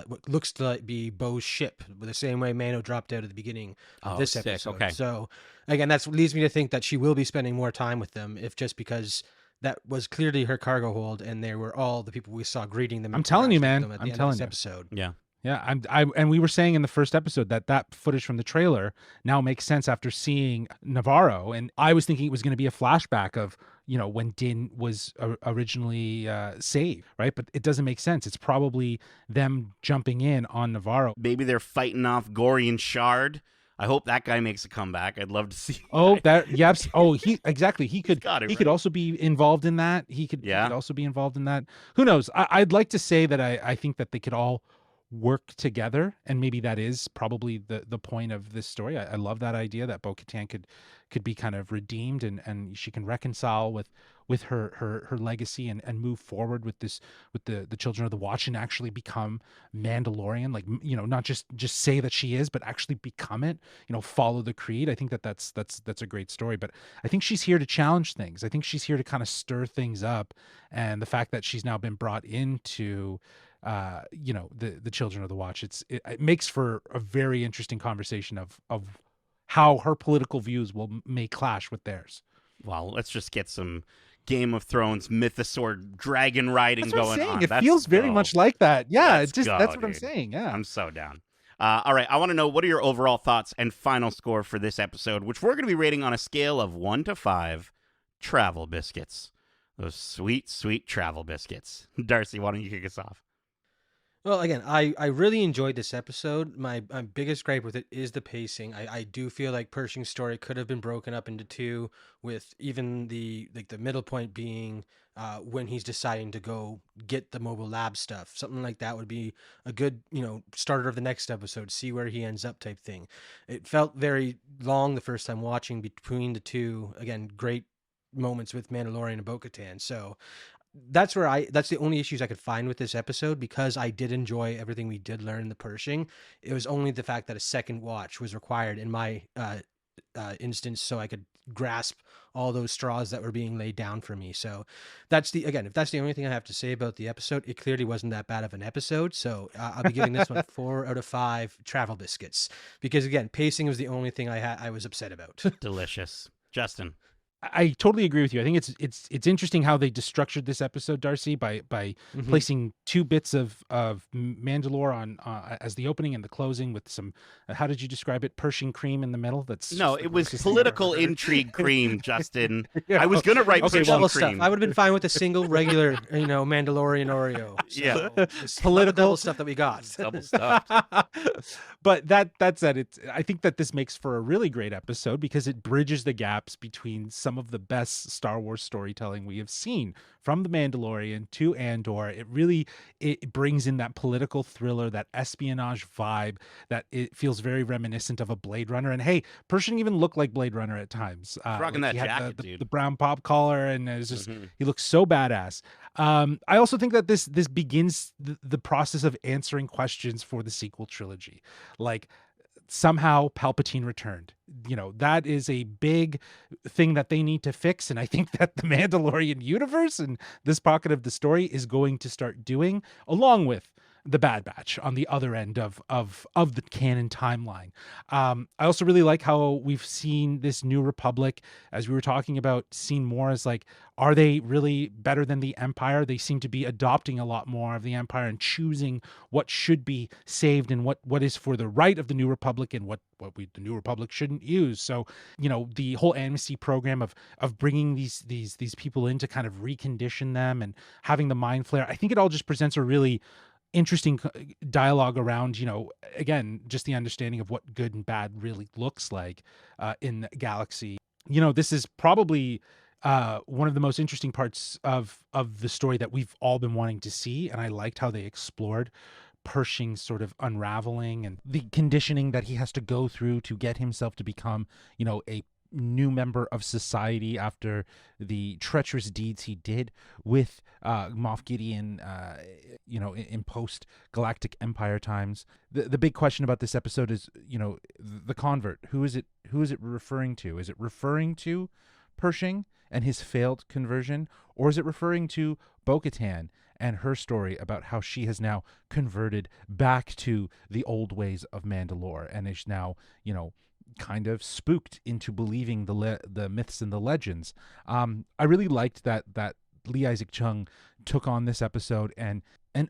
what looks to be Bo's ship, the same way Mando dropped out at the beginning of this sick. episode. Okay. So again, that leads me to think that she will be spending more time with them, if just because that was clearly her cargo hold, and they were all the people we saw greeting them. I'm telling you, man. At the I'm end telling of this you. episode. Yeah. Yeah, and we were saying in the first episode that footage from the trailer now makes sense after seeing Navarro, and I was thinking it was going to be a flashback of when Din was originally saved, right? But it doesn't make sense. It's probably them jumping in on Navarro. Maybe they're fighting off Gorian Shard. I hope that guy makes a comeback. I'd love to see. Oh, that yes. Oh, he exactly. He could. He could also be involved in that. He could also be involved in that. Who knows? I'd like to say that I think that they could all work together, and maybe that is probably the point of this story. I love that idea that Bo-Katan could be kind of redeemed, and she can reconcile with her legacy and move forward with the Children of the Watch and actually become Mandalorian, like not just say that she is, but actually become it, follow the creed. I think that's a great story, but I think she's here to challenge things. I think she's here to kind of stir things up, and the fact that she's now been brought into the Children of the Watch, it makes for a very interesting conversation of how her political views may clash with theirs. Well, let's just get some Game of Thrones mythosaur dragon riding going on. It feels very much like that. Yeah, that's what dude. I'm saying. Yeah, I'm so down. All right, I want to know, what are your overall thoughts and final score for this episode, which we're going to be rating on a scale of 1 to 5 travel biscuits. Those sweet, sweet travel biscuits. Darcy, why don't you kick us off? Well, again, I really enjoyed this episode. My biggest gripe with it is the pacing. I do feel like Pershing's story could have been broken up into 2, with even the middle point being when he's deciding to go get the mobile lab stuff. Something like that would be a good, starter of the next episode, see where he ends up type thing. It felt very long the first time watching between the 2. Again, great moments with Mandalorian and Bo-Katan. So that's the only issues I could find with this episode, because I did enjoy everything we did learn in the Pershing. It was only the fact that a second watch was required, in my instance so I could grasp all those straws that were being laid down for me. So that's if that's the only thing I have to say about the episode, it clearly wasn't that bad of an episode. So I'll be giving this one 4 out of 5 travel biscuits, because again, pacing was the only thing I was upset about. Delicious. Justin. I totally agree with you. I think it's interesting how they structured this episode, Darcy, by placing 2 bits of Mandalore on as the opening and the closing with some. How did you describe it? Pershing cream in the middle. That's no, it was political intrigue cream, Justin. Yeah. I was gonna write Okay, Pershing Double cream. stuff. I would have been fine with a single regular, Mandalorian Oreo. So Yeah. it's political double stuff that we got. Double stuffed. But that said, I think that this makes for a really great episode because it bridges the gaps between some of the best Star Wars storytelling we have seen, from The Mandalorian to Andor. It brings in that political thriller, that espionage vibe, that it feels very reminiscent of a Blade Runner. And hey, Pershing even looked like Blade Runner at times. Rocking that he had jacket, the, dude. the brown pop collar, and it's just he looks so badass. I also think that this begins the process of answering questions for the sequel trilogy. Like, somehow Palpatine returned. That is a big thing that they need to fix. And I think that the Mandalorian universe and this pocket of the story is going to start doing, along with the Bad Batch on the other end of the canon timeline. I also really like how we've seen this New Republic, as we were talking about, seen more as like, are they really better than the Empire? They seem to be adopting a lot more of the Empire and choosing what should be saved and what is for the right of the New Republic and what the New Republic shouldn't use. So, the whole amnesty program of bringing these people in to kind of recondition them and having the mind flare, I think it all just presents a really interesting dialogue around, again, just the understanding of what good and bad really looks like in the galaxy. This is probably one of the most interesting parts of the story that we've all been wanting to see, and I liked how they explored Pershing's sort of unraveling and the conditioning that he has to go through to get himself to become, a new member of society after the treacherous deeds he did with Moff Gideon, in post-Galactic Empire times. The big question about this episode is, the convert. Who is it referring to? Is it referring to Pershing and his failed conversion, or is it referring to Bo-Katan and her story about how she has now converted back to the old ways of Mandalore and is now, kind of spooked into believing the myths and the legends? I really liked that Lee Isaac Chung took on this episode and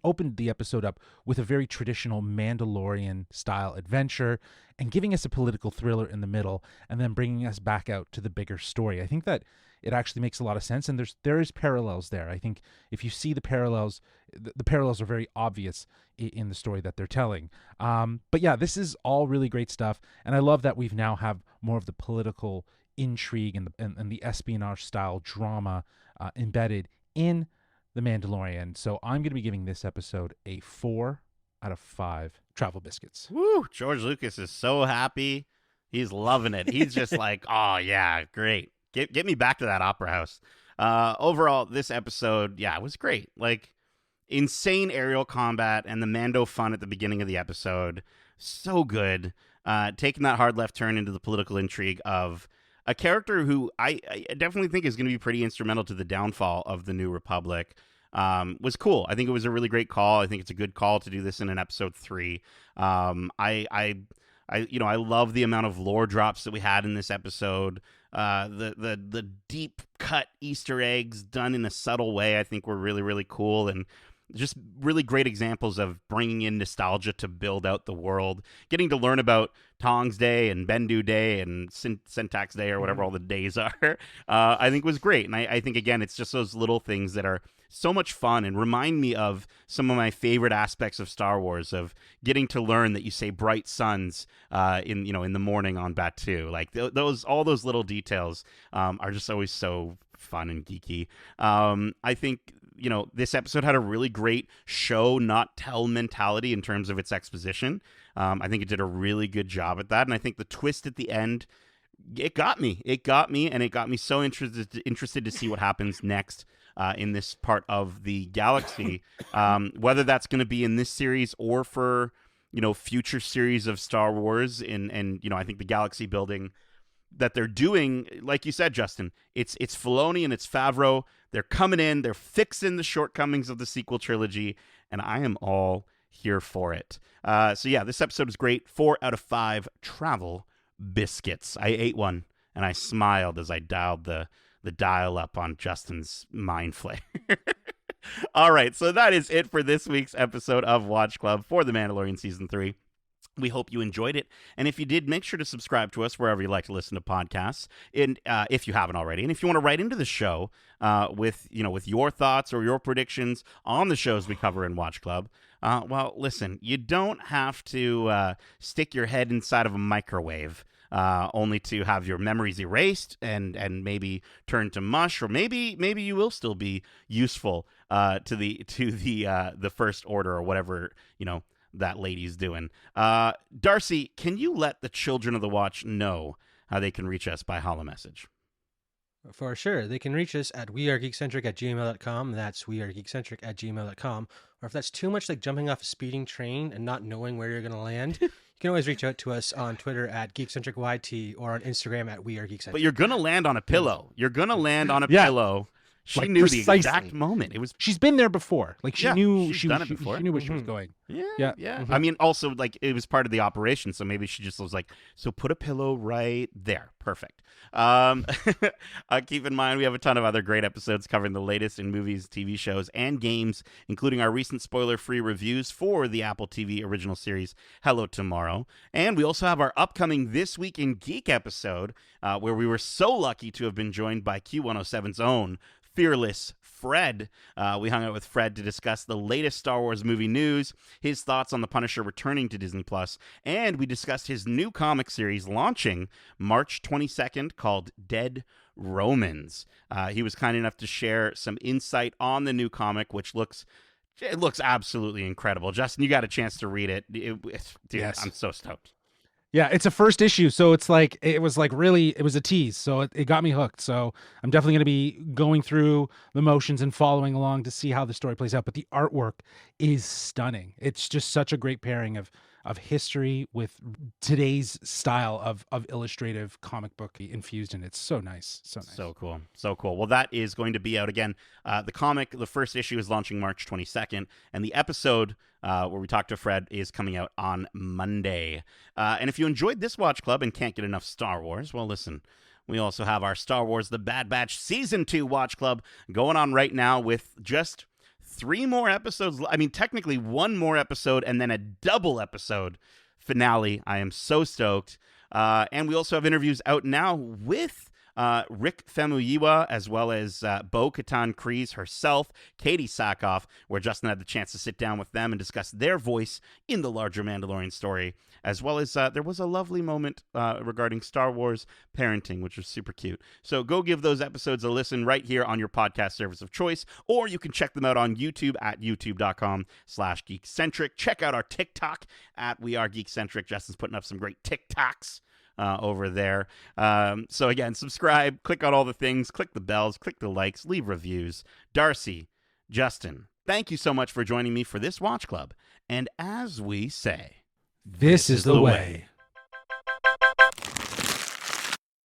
opened the episode up with a very traditional Mandalorian style adventure and giving us a political thriller in the middle and then bringing us back out to the bigger story. I think that it actually makes a lot of sense, and there is parallels there. I think if you see the parallels are very obvious in the story that they're telling. But yeah, this is all really great stuff, and I love that we've now have more of the political intrigue and the espionage style drama embedded in The Mandalorian. So I'm going to be giving this episode a 4 out of 5 travel biscuits. Woo! George Lucas is so happy. He's loving it. He's just like, oh yeah, great. Get me back to that opera house. Overall, this episode, yeah, it was great. Like, insane aerial combat and the Mando fun at the beginning of the episode. So good. Taking that hard left turn into the political intrigue of a character who I definitely think is going to be pretty instrumental to the downfall of the New Republic. Was cool. I think it was a really great call. I think it's a good call to do this in an episode 3. I love the amount of lore drops that we had in this episode. The deep cut Easter eggs done in a subtle way, I think were really, really cool, and just really great examples of bringing in nostalgia to build out the world. Getting to learn about Tong's Day and Bendu Day and Syntax Day or whatever all the days are, I think was great. And I think, again, it's just those little things that are so much fun and remind me of some of my favorite aspects of Star Wars, of getting to learn that you say bright suns in the morning on Batuu. Like all those little details are just always so fun and geeky. I think this episode had a really great show not tell mentality in terms of its exposition. I think it did a really good job at that, and I think the twist at the end, it got me, and it got me so interested to see what happens next in this part of the galaxy, whether that's going to be in this series or for future series of Star Wars. And I think the galaxy building that they're doing, like you said, Justin, it's Filoni and it's Favreau. They're coming in, they're fixing the shortcomings of the sequel trilogy, and I am all here for it. So yeah, this episode is great. 4 out of 5 travel biscuits. I ate one, and I smiled as I dialed the dial up on Justin's mind flare. All right, so that is it for this week's episode of Watch Club for The Mandalorian Season 3. We hope you enjoyed it, and if you did, make sure to subscribe to us wherever you like to listen to podcasts, and if you haven't already. And if you want to write into the show with your thoughts or your predictions on the shows we cover in Watch Club, well, listen, you don't have to stick your head inside of a microwave only to have your memories erased and maybe turn to mush, or maybe you will still be useful to the First Order or whatever that lady's doing. Darcy, can you let the children of the Watch know how they can reach us by holomessage? For sure. They can reach us at wearegeekcentric@gmail.com. That's wearegeekcentric@gmail.com. Or if that's too much like jumping off a speeding train and not knowing where you're going to land, you can always reach out to us on Twitter at GeekcentricYT or on Instagram at wearegeekcentric. But you're going to land on a pillow. You're going to land on a pillow. She like, knew precisely. The exact moment. It was. She's been there before. Like she knew she's done it before. She knew where she was going. Yeah. I mean, also like it was part of the operation, so maybe she just was like, so put a pillow right there. Perfect. Keep in mind we have a ton of other great episodes covering the latest in movies, TV shows, and games, including our recent spoiler-free reviews for the Apple TV original series Hello Tomorrow. And we also have our upcoming This Week in Geek episode, where we were so lucky to have been joined by Q107's own fearless Fred. We hung out with Fred to discuss the latest Star Wars movie news, his thoughts on The Punisher returning to Disney+, and we discussed his new comic series launching March 22nd called Dead Romans. He was kind enough to share some insight on the new comic, which looks absolutely incredible. Justin, you got a chance to read it. Dude, yes. I'm so stoked. Yeah, it's a first issue, so it was a tease, so it got me hooked. So I'm definitely going to be going through the motions and following along to see how the story plays out. But the artwork is stunning. It's just such a great pairing of history with today's style of illustrative comic book infused in it. It's so nice. So cool. Well, that is going to be out again. The first issue is launching March 22nd, and the episode where we talk to Fred is coming out on Monday. And if you enjoyed this Watch Club and can't get enough Star Wars, well, listen, we also have our Star Wars The Bad Batch Season 2 Watch Club going on right now with just 3 more episodes. I mean, technically 1 more episode and then a double episode finale. I am so stoked. And we also have interviews out now with Rick Famuyiwa, as well as Bo-Katan Kryze herself, Katie Sackhoff, where Justin had the chance to sit down with them and discuss their voice in the larger Mandalorian story, as well as there was a lovely moment regarding Star Wars parenting, which was super cute. So go give those episodes a listen right here on your podcast service of choice, or you can check them out on YouTube at youtube.com/Geekcentric. Check out our TikTok at We Are Geekcentric. Justin's putting up some great TikToks over there. So again, subscribe, click on all the things, click the bells, click the likes, leave reviews. Darcy, Justin, thank you so much for joining me for this Watch Club. And as we say, this is the way.